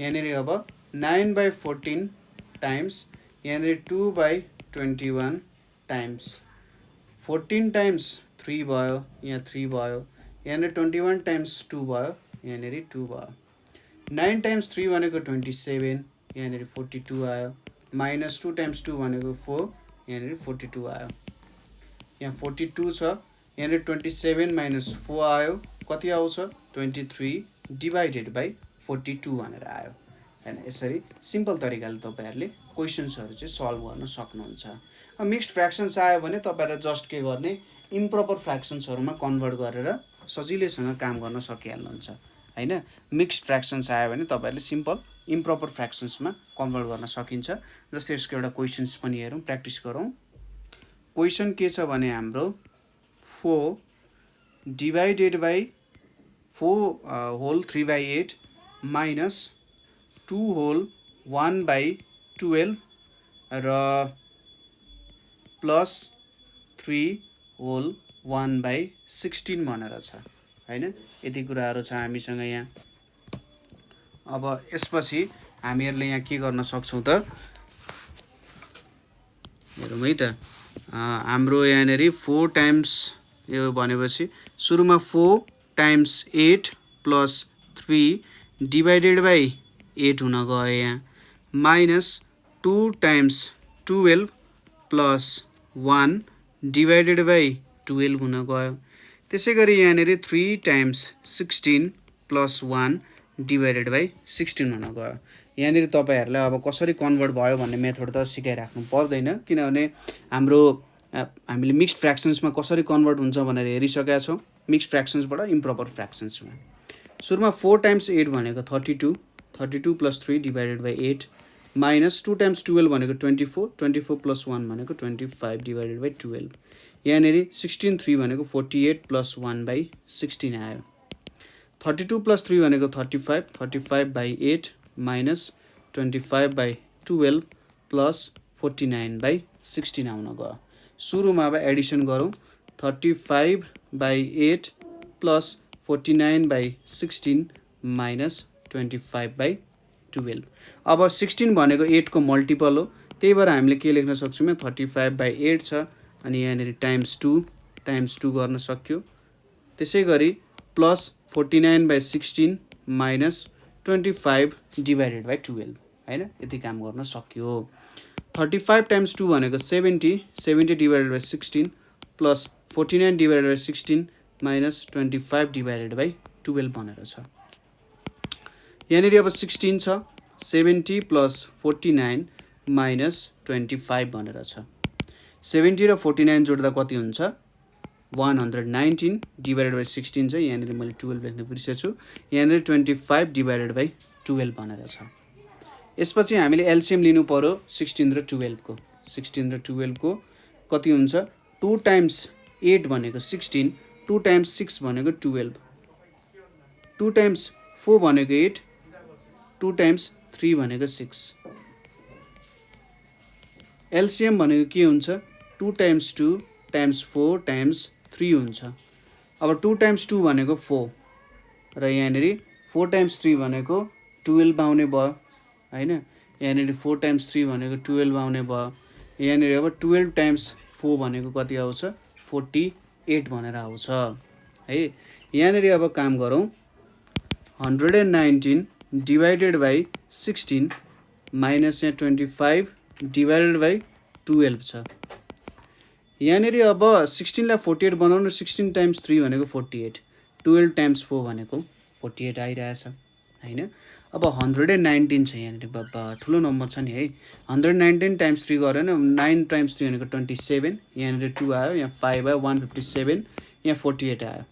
यहाँनेरि अब 9/14 टाइम्स, यहाँनेरि 2/21 टाइम्स 14 टाइम्स 3 भयो, यहाँ 3 भयो, यहाँनेरि 21 टाइम्स 2 भयो, यहाँनेरि 2 भयो। 9 टाइम्स 3 भनेको 27, यहाँनेरि 42 आयो, -2 टाइम्स 2 भनेको 4, यहाँनेरि 42 आयो। यहाँ 42 छ, यहाँनेरि 27 - 4 आयो, कति आउँछ? 23 डिभाइडेड बाई 42 भनेर आयो हैन। यसरी सिम्पल तरिकाले तपाईँहरूले क्वेसन्सहरू चाहिँ सल्भ गर्न सक्नुहुन्छ। अब मिक्स्ड फ्र्याक्सन्स आयो भने तपाईँहरूले जस्ट के गर्ने? इम्प्रोपर फ्र्याक्सन्सहरूमा कन्भर्ट गरेर सजिलैसँग काम गर्न सकिहाल्नुहुन्छ हैन। मिक्स्ड फ्र्याक्सन्स आयो भने तपाईँहरूले सिम्पल इम्प्रोपर फ्र्याक्सन्समा कन्भर्ट गर्न सकिन्छ। जस्तै यसको एउटा क्वेसन्स पनि हेरौँ, प्र्याक्टिस गरौँ। क्वेसन के छ भने हाम्रो 4 डिभाइडेड बाई 4 होल 3/8 -2 होल 1/12 र +3 होल 1/16 भनेर छ हैन। यति कुराहरू छ हामीसँग यहाँ। अब यसपछि हामीहरूले यहाँ के गर्न सक्छौँ त? हेरौँ है त। हाम्रो यहाँनेरि 4 टाइम्स यो भनेपछि सुरुमा 4 टाइम्स 8 + 3 डिभाइडेड बाई 8 हुन गयो यहाँ, -2 टाइम्स 12 + 1 डिभाइडेड बाई 12 हुन गयो। त्यसै गरी यहाँनेरि 3 टाइम्स 16 + 1 डिभाइडेड बाई 16 हुन गयो। यहाँनिर तपाईँहरूलाई अब कसरी कन्भर्ट भयो भन्ने मेथड त सिकाइराख्नु पर्दैन, किनभने हामीले मिक्स्ड फ्र्याक्सन्समा कसरी कन्भर्ट हुन्छ भनेर हेरिसकेका छौँ, मिक्स्ड फ्र्याक्सन्सबाट इम्प्रोपर फ्र्याक्सन्समा। सुरुमा 4 टाइम्स 8 भनेको 32, 32 + 3 डिभाइडेड बाई 8 माइनस 2 टाइम्स 12 भनेको 24, 24 + 1 भनेको 25 डिभाइडेड बाई 12। यहाँनिर 16 3 भनेको 48 + 1/16 आयो। 32 + 3 भनेको 35, 35/8 माइनस 25/12 प्लस 49/16 आउन गयो। सुरुमा अब एडिसन गरौँ, 35/8 प्लस 49/16 माइनस 25/12। अब 16 भनेको 8 को मल्टिपल हो, त्यही भएर हामीले के लेख्न सक्छौँ, 35/8 छ अनि यहाँनिर टाइम्स 2 गर्न सक्यो। त्यसै गरी प्लस 49/16 माइनस 25 डिभाइडेड बाई 12, होइन, यति काम गर्न सक्यो। 35 टाइम्स 2 भनेको 70, 70 divided by 16 plus 49 divided by 16 minus 25 divided by 12 भनेर छ। यहाँनिर अब 16 छ, 70 प्लस 49 माइनस 25 भनेर छ। 70 र 49 जोड्दा कति हुन्छ, 119 डिभाइडेड बाई 16 छ, यहाँनिर मैले 12 लेख्न बिर्सेछु, यहाँनिर 25 डिभाइडेड बाई 12 भनेर छ। यसपछि हामीले एलसिएम लिनु पर्यो 16 र 12 को। 16 र 12 को कति हुन्छ, 2 टाइम्स 8 भनेको 16, 2 टाइम्स 6 भनेको 12, 2 टाइम्स 4 भनेको 8, 2 टाइम्स 3 भनेको 6। एलसिएम भनेको के हुन्छ, 2 टाइम्स 2 टाइम्स 4 टाइम्स 3 हुन्छ। अब 2 टाइम्स 2 भनेको 4 र यहाँनिर 4 टाइम्स 3 भनेको 12 आउने भयो, होइन। यहाँनिर 4 टाइम्स 3 भनेको 12 आउने भयो। यहाँनिर अब 12 टाइम्स 4 भनेको कति आउँछ, 48 भनेर आउँछ है। यहाँनिर अब काम गरौँ, 119 डिभाइडेड बाई 16 माइनस यहाँ 25 डिभाइडेड बाई 12 छ। यहाँनिर अब 16 लाई 48 बनाउनु, 16 टाइम्स 3 भनेको 48, 12 टाइम्स 4 भनेको 48 आइरहेछ, होइन। अब 119 छ यहाँनिर, बाबा ठुलो नम्बर छ नि है। 119 टाइम्स 3 गऱ्यो भने 9 टाइम्स 3 भनेको 27, यहाँनिर 2 आयो, यहाँ 5 आयो, 157, यहाँ 48 आयो।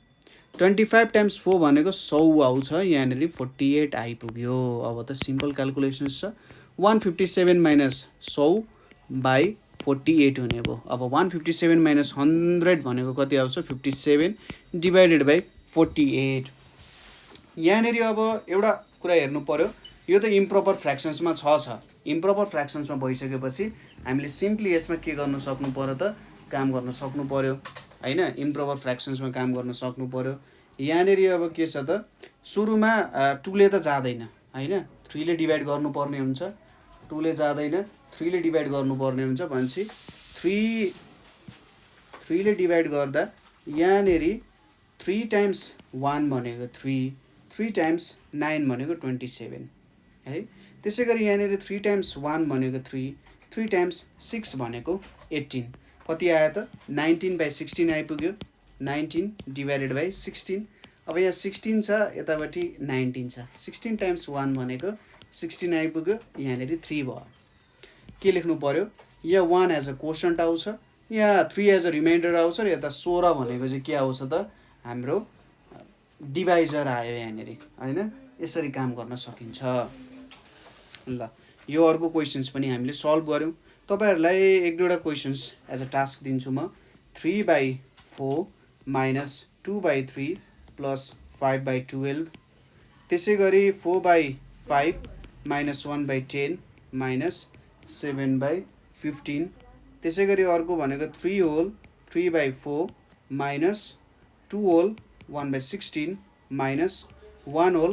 25 टाइम्स 4 भनेको 100 आउँछ, यहाँनिर 48 आइपुग्यो। अब त सिम्पल क्यालकुलेसन्स छ, 157 माइनस 100 बाई 48 हुने भयो। अब 157 माइनस 100 भनेको कति आउँछ, 57 डिभाइडेड बाई 48। यहाँनिर अब एउटा कुरा हेर्नु पर्यो, यो त इम्प्रोपर फ्र्याक्सन्समा छ। इम्प्रोपर फ्र्याक्सन्समा भइसकेपछि हामीले सिम्पली यसमा के गर्न सक्नु पर्यो त, काम गर्न सक्नु पर्यो, होइन। इम्प्रोपर फ्र्याक्सन्समा काम गर्न सक्नु पर्यो। यहाँनिर अब के छ त, सुरुमा 2 ले त जाँदैन, होइन, 3 ले डिभाइड गर्नुपर्ने हुन्छ। 2 ले जाँदैन, 3 ले डिभाइड गर्नुपर्ने हुन्छ भनेपछि 3 ले डिभाइड गर्दा यहाँनिर 3 टाइम्स 1 भनेको 3, 3 टाइम्स 9 भनेको 27 है। त्यसै गरी यहाँनिर 3 टाइम्स 1 भनेको 3, 3 टाइम्स 6 भनेको 18, कति आयो त, 19/16 आइपुग्यो। 19 डिभाइडेड बाई 16, अब यहाँ 16 छ, यतापट्टि 19 छ, 16 टाइम्स 1 भनेको 16 आइपुग्यो, यहाँनिर 3 भयो। के लेख्नु पर्यो, यहाँ 1 एज अ कोसन्ट आउँछ, यहाँ 3 एज अ रिमाइन्डर आउँछ, र यता 16 भनेको चाहिँ के आउँछ त, हाम्रो डिभाइजर आयो यहाँनिर, होइन। यसरी काम गर्न सकिन्छ। ल, यो अर्को क्वेसन्स पनि हामीले सल्भ गऱ्यौँ। तपाईँहरूलाई 1-2वटा क्वेसन्स एज अ टास्क दिन्छु म। 3/4 माइनस 2/3 प्लस 5/12, त्यसै गरी 4/5 माइनस 1/10 माइनस 7/15, त्यसै गरी अर्को भनेको 3 whole 3/4 minus 2 whole 1/16 minus 1 whole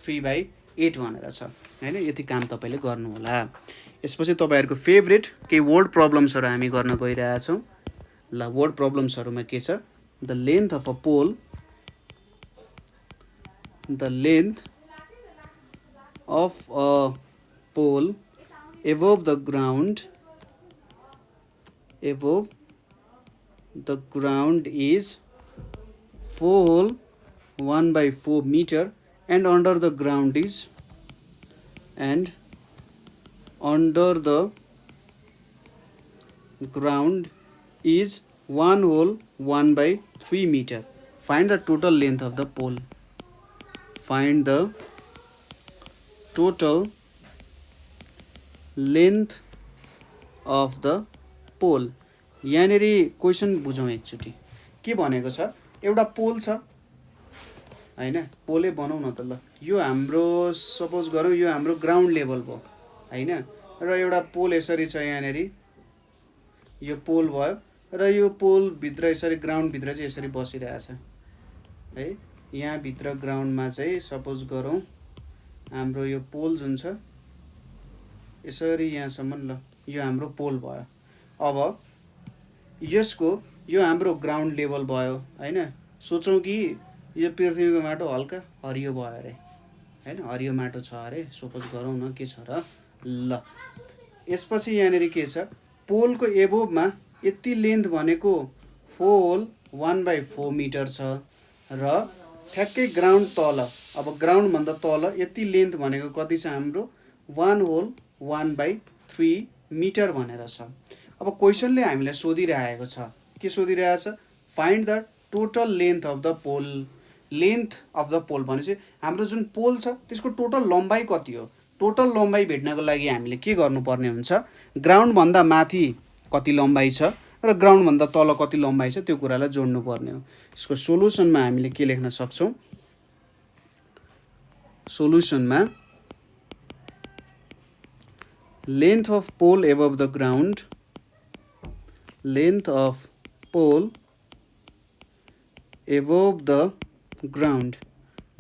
3/8 भनेर छ, होइन। यति काम तपाईँले गर्नु होला। यसपछि तपाईँहरूको फेभरेट केही वर्ड प्रब्लम्सहरू हामी गर्न गइरहेछौँ। ल, वर्ड प्रब्लम्सहरूमा के छ, the length of a pole, the length of a pole above the ground is 4 whole 1/4 meter and under the ground is and under the ground is 1 hole 1 by 3 meter. Find the total length of the pole. Find the total length of the pole. यहाँनेरि क्वेसन बुझौँ एकचोटि के भनेको छ एउटा पोल छ हैन पोलै बनाउँ न त ल यो हाम्रो सपोज गरौँ यो हाम्रो ग्राउन्ड लेभल भयो हैन र एउटा पोल यसरी छ यहाँनेरि यो पोल भयो र यो पोल भित्र यसरी ग्राउन्ड भित्र चाहिँ यसरी बसिरहेछ है यहाँ भित्र ग्राउन्डमा चाहिँ सपोज गरौँ हाम्रो यो पोल जुन छ यसरी यहाँसम्म ल यो हाम्रो पोल भयो अब यसको यो हाम्रो ग्राउन्ड लेभल भयो हैन सोचौँ कि यो पृथ्वीको माटो हल्का हरियो भयो अरे हैन हरियो माटो छ अरे सपोज गरौँ न के छ र ल यसपछि यहाँनेरि के छ पोलको एबोभमा यति लेन्थ भनेको 4 होल 1/4 मिटर छ र ठ्याक्कै ग्राउन्ड तल अब ग्राउन्ड भन्दा तल यति लेन्थ भनेको कति छ हाम्रो 1 होल 1/3 मिटर भनेर छ अब क्वेसनले हामीलाई सोधिरहेको छ के सोधिरहेको छ find the total length of the pole length of the pole भनेपछि हाम्रो जुन पोल छ त्यसको टोटल लम्बाइ कति हो टोटल लम्बाइ भेट्नको लागि हामीले के गर्नुपर्ने हुन्छ ग्राउन्ड भन्दा माथि कति लम्बाइ छ र ग्राउन्ड भन्दा तल कति लम्बाइ छ त्यो कुरालाई जोड्नु पर्ने हो यसको सोलुसनमा हामीले के लेख्न सक्छौं सोलुसनमा length of pole above the ground length of pole above the ground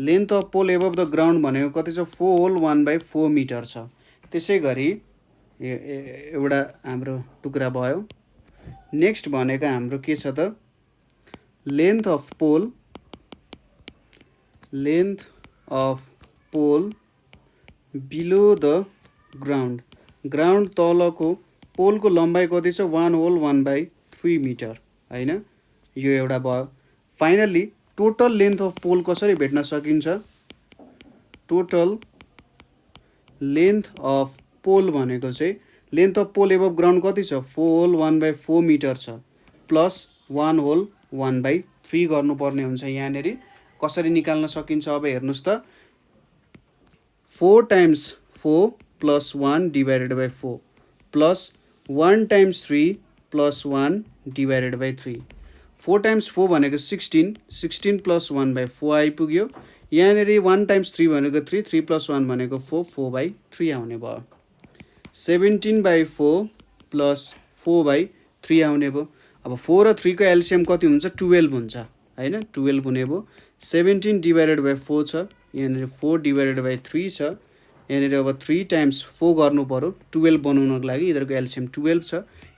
length of pole above the ground भनेको कति छ 4 होल 1/4 मिटर छ त्यसैगरी एउटा हाम्रो टुक्रा भयो नेक्स्ट भनेको हाम्रो के छ त length of pole below the ground ground तलको पोलको लम्बाइ कति छ 1 होल 1/3 मिटर हैन यो एउटा भयो finally total length of pole कसरी भेट्न सकिन्छ टोटल लेन्थ अफ पोल भनेको चाहिँ length of pole above ground कति छ 4 होल 1/4 मिटर छ प्लस 1 होल 1/3 गर्नुपर्ने हुन्छ यहाँनेरि कसरी निकाल्न सकिन्छ अब हेर्नुस् त 4 times 4 plus 1 divided by 4 plus 1 times 3 plus 1 divided by 3 4 times 4 भनेको 16 plus 1/4 आइपुग्यो यहाँनेरि 1 times 3 भनेको 3 plus 1 भनेको 4/3 आउने भयो 17/4 plus 4/3 आउने भयो अब 4 र 3 को एलसीएम कति हुन्छ 12 हुन्छ हैन 12 हुने भयो 17 divided by 4 छ यहाँनेरि 4 divided by 3 छ यहाँनेरि अब 3 टाइम्स 4 गर्नु पर्यो 12 बनाउनको लागि इधरको एलसीएम 12 छ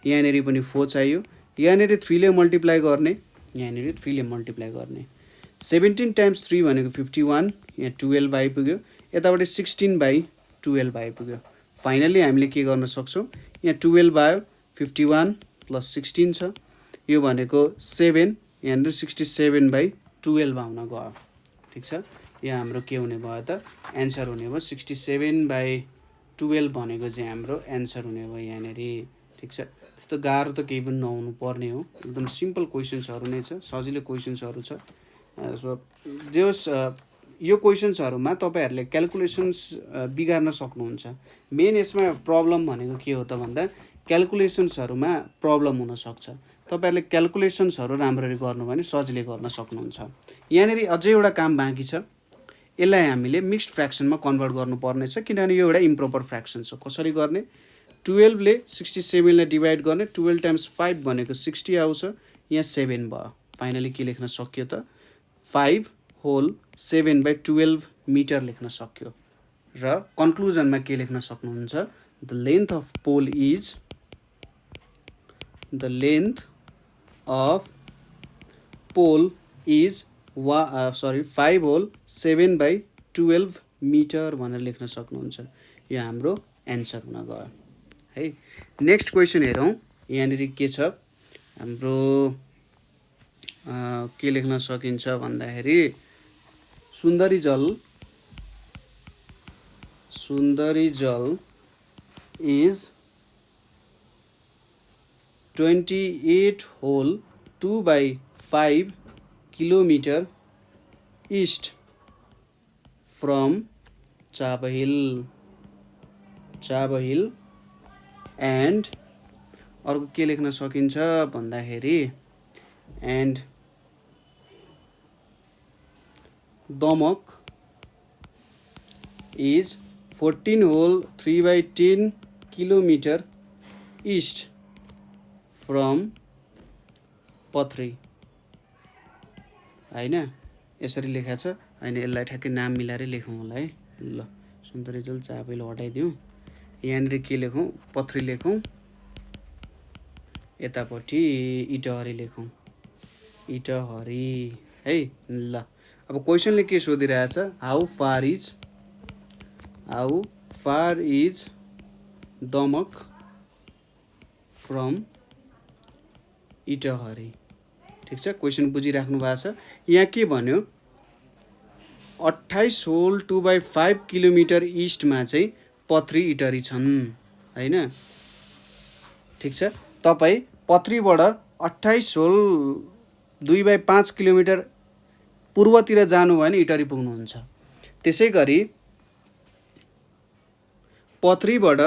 यहाँनेरि पनि 4 चाहियो यहाँनेरि 3 ले मल्टिप्लाई गर्ने यहाँनेरि 3 ले मल्टिप्लाई गर्ने 17 टाइम्स 3 भनेको 51 यहाँ 12 आइपुग्यो यताबाट 16/12 आइपुग्यो फाइनली हामीले के गर्न सक्छौं यहाँ 12 आयो 51 प्लस 16 छ यो भनेको 7 यहाँनेरि 67/12 आउन गयो ठीक छ यो हाम्रो के हुने भयो त एन्सर हुने भयो 67/12 भनेको चाहिँ हाम्रो एन्सर हुने भयो यहाँनेरि ठीक छ त्यस्तो गाह्रो त केही पनि नहुनु पर्ने हो एकदम सिम्पल क्वेशन्सहरु नै छ सजिलो क्वेशन्सहरु छ सो जस यो क्वेशन्सहरुमा तपाईहरुले क्याल्कुलेसन्स बिगार्न सक्नुहुन्छ मेन यसमा प्रब्लम भनेको के हो त भन्दा क्याल्कुलेसन्सहरुमा प्रब्लम हुन सक्छ तपाईहरुले क्याल्कुलेसन्सहरु राम्ररी गर्नु भने सजिलै गर्न सक्नुहुन्छ यहाँनेरि अझै एउटा काम बाँकी छ यसलाई हामीले मिक्स्ड फ्र्याक्सनमा कन्भर्ट गर्नुपर्ने छ किनभने यो एउटा इम्प्रोपर फ्र्याक्सन छ कसरी गर्ने 12 ले 67 ले डिवाइड गर्ने 12 टाइम्स 5 भनेको 60 आउँछ यहाँ 7 भयो फाइनली के लेख्न सक्यो त 5 होल 7/12 मिटर लेख्न सक्यो र कन्क्लुजनमा के लेख्न सक्नुहुन्छ the length of pole is the length of pole is 5 whole 7/12 metre भनेर लेख्न सक्नुहुन्छ यो हाम्रो एन्सर हुन गयो है नेक्स्ट क्वेशन हेरौं यहाँनेरि के छ हाम्रो के लेख्न सकिन्छ भन्दाखेरि सुन्दरी जल सुन्दरी जल is 28 whole 2 by 5 kilometer east from Chapel and अर्को के लेख्न सकिन्छ भन्दाखेरि and Damak is 14 whole 3 by 10 kilometer east from पथरी हैन यसरी लेखा छ हैन यसलाई ठ्याक्कै नाम मिलाएर लेखौँ होला है ल सुन्दरी जल चापेल हटाइदिउँ यहाँनिर के लेखौँ पथरी लेखौँ यतापट्टि इटहरी लेखौँ इटहरी है ल अब क्वेशनले के सोधिरहेछ how far is Damak from Itahari ठीक छ क्वेशन बुझिराख्नु भएको छ यहाँ के भन्यो 28 होल 2 by 5 किलोमिटर इस्टमा चाहिँ पथरी इटहरी छन् हैन ठीक छ तपाई पथरीबाट 28 होल 2 by 5 किलोमिटर पूर्वतिर जानु भयो भने इटहरी पुग्नुहुन्छ त्यसैगरी पथरीबाट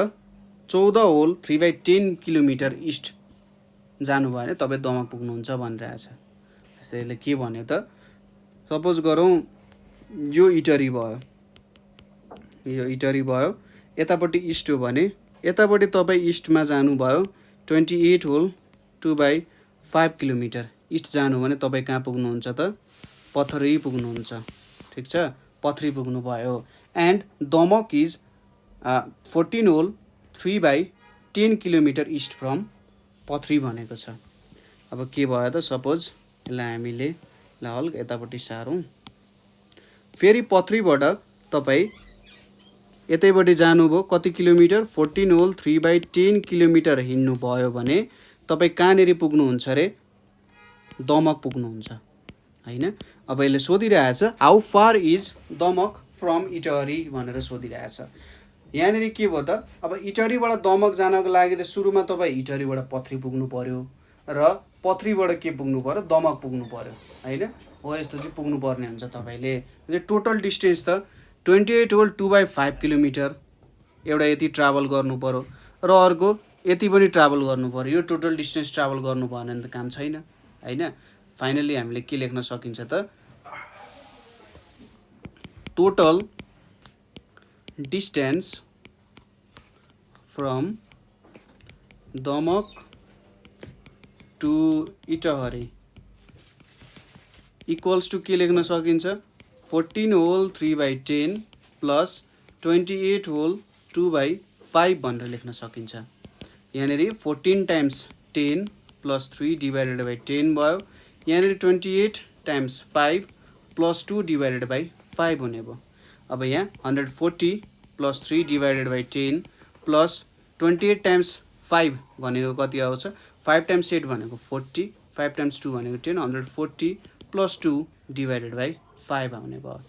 14 होल 3 by 10 किलोमिटर इस्ट जानु भयो भने तपाई दमक पुग्नुहुन्छ भनिरहेछ त्यसैले के भन्यो त सपोज गरौँ यो इटहरी भयो यतापट्टि इस्ट हो भने यतापट्टि तपाई इस्टमा जानु भयो 28 होल 2 by 5 किलोमिटर इस्ट जानु भने तपाई कहाँ पुग्नुहुन्छ त पथरी पुग्नुहुन्छ ठीक छ पथरी पुग्नु भयो and Damak is 14 whole 3 by 10 kilometre east from Pathari भनेको छ अब के भयो त सपोज यसलाई हामीले ल हल्का यतापट्टि सारौँ फेरि पथरीबाट तपाई यतैपट्टि जानुभयो कति किलोमिटर 14 होल 3 by 10 किलोमिटर हिँड्नु भयो भने तपाई कहाँनेरि पुग्नुहुन्छ रे दमक पुग्नुहुन्छ हैन अब यसले सोधिरहेछ how far is Damak from Itahari भनेर सोधिरहेछ यहाँनेरि के भयो त अब इटहरीबाट दमक जानको लागि त सुरुमा तपाई इटहरीबाट पथरी पुग्नु पर्यो र पथरीबाट के पुग्नु पर्यो दमक पुग्नु पर्यो हैन हो यस्तो चाहिँ पुग्नु पर्ने हुन्छ तपाईले टोटल डिस्टेन्स त 28 होल 2 by 5 किलोमिटर एउटा यति ट्राभल गर्नु पर्यो र अर्को यति पनि ट्राभल गर्नु पर्यो यो टोटल डिस्टेन्स ट्राभल गर्नु भएन भने त काम छैन हैन फाइनली हामीले के लेख्न सकिन्छ त total distance from Damak to Itahari equals to के लेख्न सकिन्छ 14 whole 3 by 10 plus 28 whole 2 by 5 भनेर लेख्न सकिन्छ यहाँनेरि 14 टाइम्स 10 प्लस 3 डिवाइडेड बाई 10 भयो यहाँनेरि 28 टाइम्स 5 प्लस 2 डिवाइडेड बाई 5 हुने भयो अब यहाँ 140 plus 3 divided by 10 plus 28 times 5 भनेको कति आउँछ 5 टाइम्स 8 भनेको 40 5 टाइम्स 2 भनेको 10 140 प्लस 2 डिवाइडेड बाई 5 आउने भयो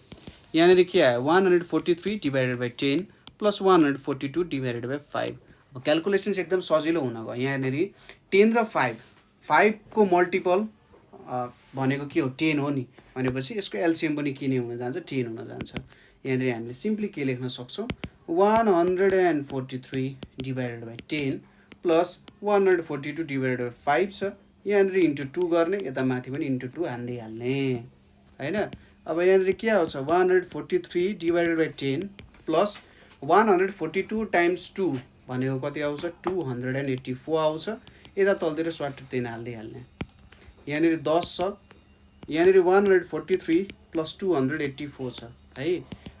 यहाँनेरि के आयो 143 divided by 10 plus 142 divided by 5 अब क्याल्कुलेसन्स एकदम सजिलो हुन गयो यहाँनेरि 10 र 5 को मल्टिपल भनेको के हो 10 हो नि भनेपछि यसको एलसीएम पनि के नै हुन जान्छ 10 हुन जान्छ यहाँनेरि हामीले सिम्पली के लेख्न सक्छौँ 143 divided by 10 plus 142 divided by 5 छ यहाँनेरि इन्टु 2 गर्ने यता माथि पनि इन्टु 2 हाल्ने हैन अब यहाँनेरि के आउँछ 143 डिवाइडेड बाई 10 प्लस 142 टाइम्स 2 भनेको कति आउँछ 284 आउँछ यता तलतिर स्वाट 10 हाल्ने यहाँनेरि 10 छ यहाँनेरि 143 प्लस 284 छ है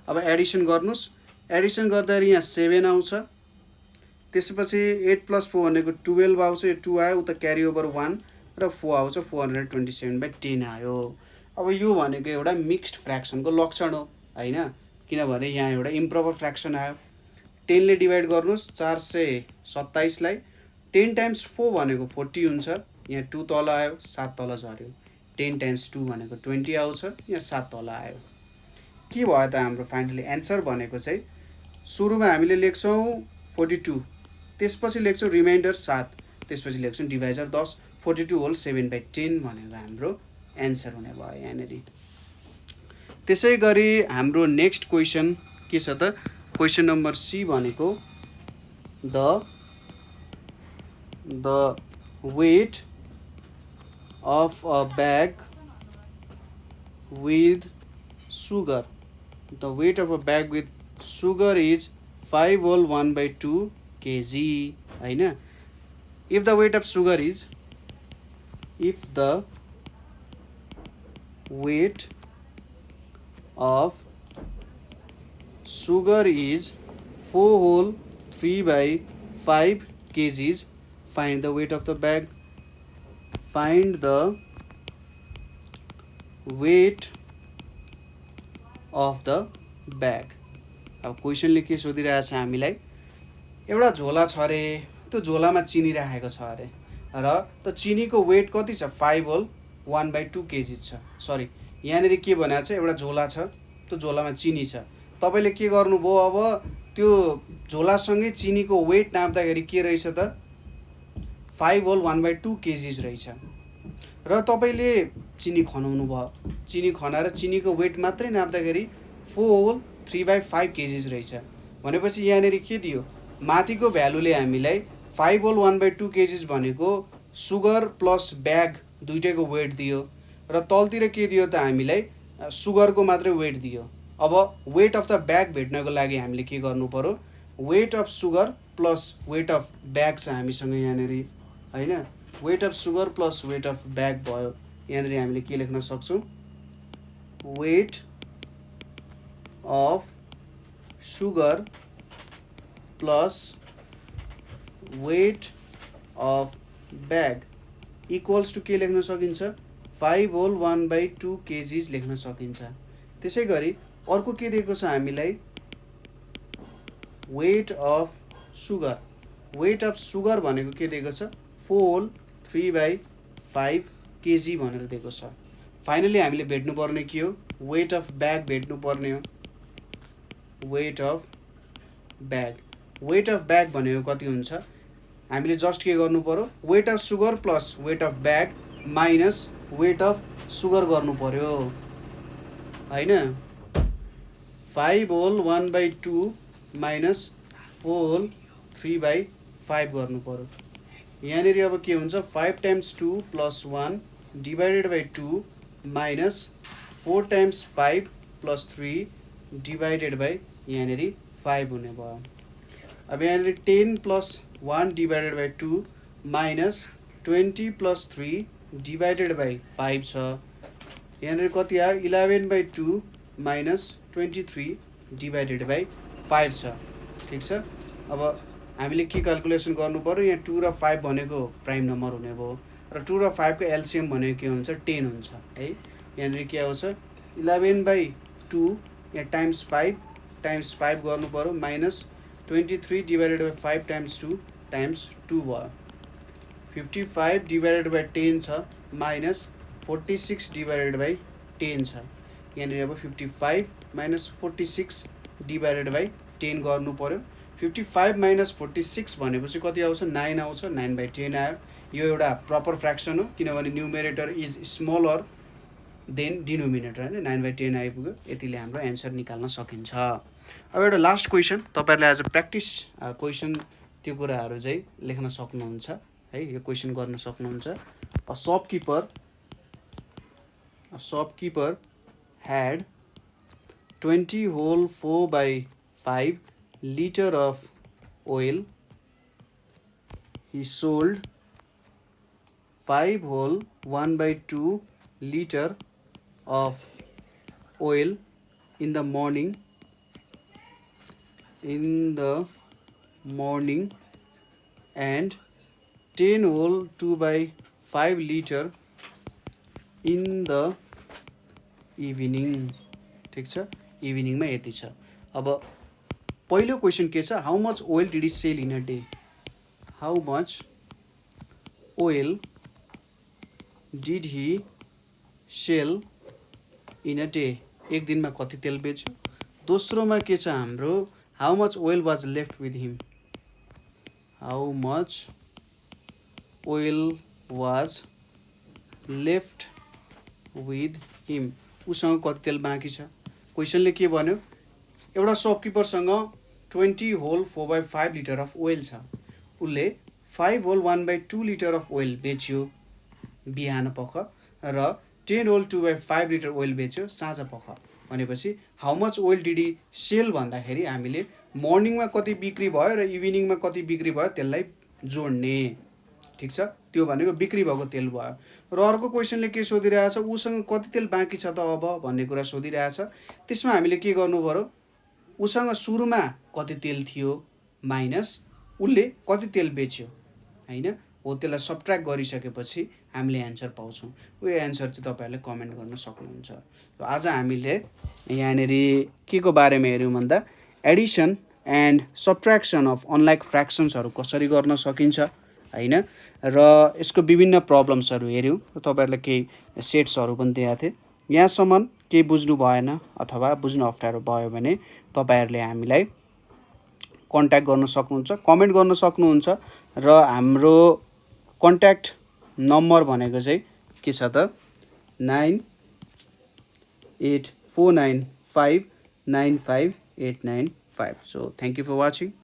अब एडिसन गर्नुस् एडिसन गर्दाखेरि यहाँ 7 आउँछ त्यसपछि 8 प्लस 4 भनेको 12 आउँछ यो 2 आयो उता क्यारी ओभर 1 र 4 आउँछ 427 बाई 10 आयो अब यो भनेको एउटा मिक्स्ड फ्र्याक्सनको लक्षण हो हैन किनभने यहाँ एउटा इम्प्रोपर फ्र्याक्सन आयो 10 ले डिवाइड गर्नुस् 427 लाई 10 टाइम्स 4 भनेको 40 हुन्छ यहाँ 2 तल आयो 7 तल झर्यो 10 टाइम्स 2 भनेको 20 आउँछ यहाँ 7 तल आयो के भयो त हाम्रो फाइनली एन्सर भनेको चाहिँ सुरुमा हामीले लेख्छौँ 42, त्यसपछि लेख्छौँ रिमाइन्डर 7, त्यसपछि लेख्छौँ डिभाइजर 10, 42 होल 7/10 भनेको हाम्रो एन्सर हुने भयो यहाँनिर। त्यसै गरी हाम्रो नेक्स्ट क्वेसन के छ त, क्वेसन नम्बर सी भनेको the weight of a bag with sugar. The weight of a bag with sugar is 5 whole 1/2 kg. होइन, if the weight of sugar is, if the weight of sugar is 4 whole 3/5 kgs, find the weight of the bag. Find the weight of the bag. अब क्वेसनले के सोधिरहेछ हामीलाई, एउटा झोला छ अरे, त्यो झोलामा चिनी राखेको छ अरे, र त चिनीको वेट कति छ 5 होल 1/2 kg छ। सरी, यहाँनिर के भनेको छ, एउटा झोला छ, त्यो झोलामा चिनी छ। तपाईँले के गर्नुभयो, अब त्यो झोलासँगै चिनीको वेट नाप्दाखेरि के रहेछ त 5 होल 1/2 kg रहेछ, र तपाईँले चिनी खनाउनु भयो, चिनी खनाएर चिनीको वेट मात्रै नाप्दाखेरि 4 होल 3/5 kg रहेछ। भनेपछि यहाँनिर के दियो, माथिको भ्यालुले हामीलाई 5 होल 1/2 kg भनेको सुगर प्लस ब्याग दुइटैको वेट दियो, र तलतिर के दियो त हामीलाई सुगरको मात्रै वेट दियो। अब वेट अफ द ब्याग भेट्नको लागि हामीले के गर्नु पर्यो, weight of sugar plus weight of bag छ हामीसँग यहाँनिर, होइन, weight of sugar plus weight of bag भयो। यहाँनिर हामीले के लेख्न सक्छौँ, weight of sugar plus weight of bag equals to के लेख्न सकिन्छ, 5 होल 1/2 kg लेख्न सकिन्छ। त्यसै गरी अर्को के दिएको छ हामीलाई, weight of sugar, weight of sugar भनेको के दिएको छ 4 होल 3/5 kg भनेर दिएको छ। फाइनली हामीले भेट्नुपर्ने के हो, वेट अफ ब्याग भेट्नुपर्ने हो, weight of bag. Weight of bag भनेको कति हुन्छ, हामीले जस्ट के गर्नु पर्यो, weight of sugar plus weight of bag minus weight of sugar गर्नु पर्यो, होइन, 5 होल 1/2 माइनस 4 होल 3/5 गर्नु पर्यो। यहाँनिर अब के हुन्छ, 5 times 2 plus 1 divided by 2 minus 4 times 5 plus 3 divided by यहाँनिर 5 हुने भयो। अब यहाँनिर 10 plus 1 divided by 2 minus 20 plus 3 divided by 5 छ। यहाँनिर कति आयो, 11/2 माइनस 23 डिभाइडेड बाई 5 छ। ठिक छ, अब हामीले के क्यालकुलेसन गर्नु पर्यो, यहाँ 2 र 5 भनेको प्राइम नम्बर हुने भयो, र 2 र 5 को एलसिएम भनेको के हुन्छ 10 हुन्छ है। यहाँनिर के आउँछ 11/2 यहाँ टाइम्स 5 गर्नु पर्यो minus 23 divided by 5 times 2 times 2 भयो। 55 डिभाइडेड बाई 10 छ माइनस 46 डिभाइडेड बाई 10 छ। यहाँनिर अब 55 माइनस 46 डिभाइडेड बाई 10 गर्नु पर्यो। 55 माइनस 46 भनेपछि कति आउँछ, 9 आउँछ, 9/10 आयो। यो एउटा प्रपर फ्र्याक्सन हो, किनभने numerator is smaller than denominator, होइन, 9/10 आइपुग्यो। यतिले हाम्रो एन्सर निकाल्न सकिन्छ। अब एउटा लास्ट क्वेसन, तपाईँहरूले आज प्र्याक्टिस क्वेसन त्यो कुराहरू चाहिँ लेख्न सक्नुहुन्छ है, यो क्वेसन गर्न सक्नुहुन्छ। A shopkeeper had 20 whole 4/5 liter of oil. He sold 5 whole 1/2 liter of oil in the morning and 10 whole 2/5 liter in the evening. ठिक छ, इभिनिङमा यति छ। अब पहिलो क्वेसन के छ, how much oil did he sell in a day, how much oil did he sell in a day, एक दिनमा कति तेल बेच्यो। दोस्रोमा के छ हाम्रो, how much oil was left with him how much oil was left with him उसँग कति तेल बाँकी छ क्वेसनले के भन्यो एउटा सपकिपरसँग 20 होल 4/5 लिटर अफ ओइल छ उसले 5 होल 1/2 लिटर अफ ओइल बेच्यो बिहान पख र 10 होल 2/5 लिटर ओइल बेच्यो साँझ पख भनेपछि how much oil did he sell भन्दाखेरि हामीले मर्निङमा कति बिक्री भयो र इभिनिङमा कति बिक्री भयो त्यसलाई जोड्ने ठिक छ त्यो भनेको बिक्री भएको तेल भयो र अर्को क्वेसनले के सोधिरहेछ उसँग कति तेल बाँकी छ त अब भन्ने कुरा सोधिरहेछ त्यसमा हामीले के गर्नु पर्यो उसँग सुरुमा कति तेल थियो माइनस उसले कति तेल बेच्यो हैन हो त्यसलाई सब्ट्र्याक्ट गरिसकेपछि हामीले एन्सर पाउँछौँ उयो एन्सर चाहिँ तपाईँहरूले कमेन्ट गर्न सक्नुहुन्छ आज हामीले यहाँनिर के को बारेमा हेऱ्यौँ भन्दा addition and subtraction of unlike फ्र्याक्सन्सहरू कसरी गर्न सकिन्छ हैन र यसको विभिन्न प्रब्लम्सहरू हेऱ्यौँ तपाईँहरूलाई केही सेट्सहरू पनि दिएको थिएँ यहाँसम्म केही बुझ्नु भएन अथवा बुझ्नु अप्ठ्यारो भयो भने तपाईँहरूले हामीलाई कन्ट्याक्ट गर्न सक्नुहुन्छ कमेन्ट गर्न सक्नुहुन्छ र हाम्रो कन्ट्याक्ट नम्बर भनेको चाहिँ के छ त 9849595895 so thank you for watching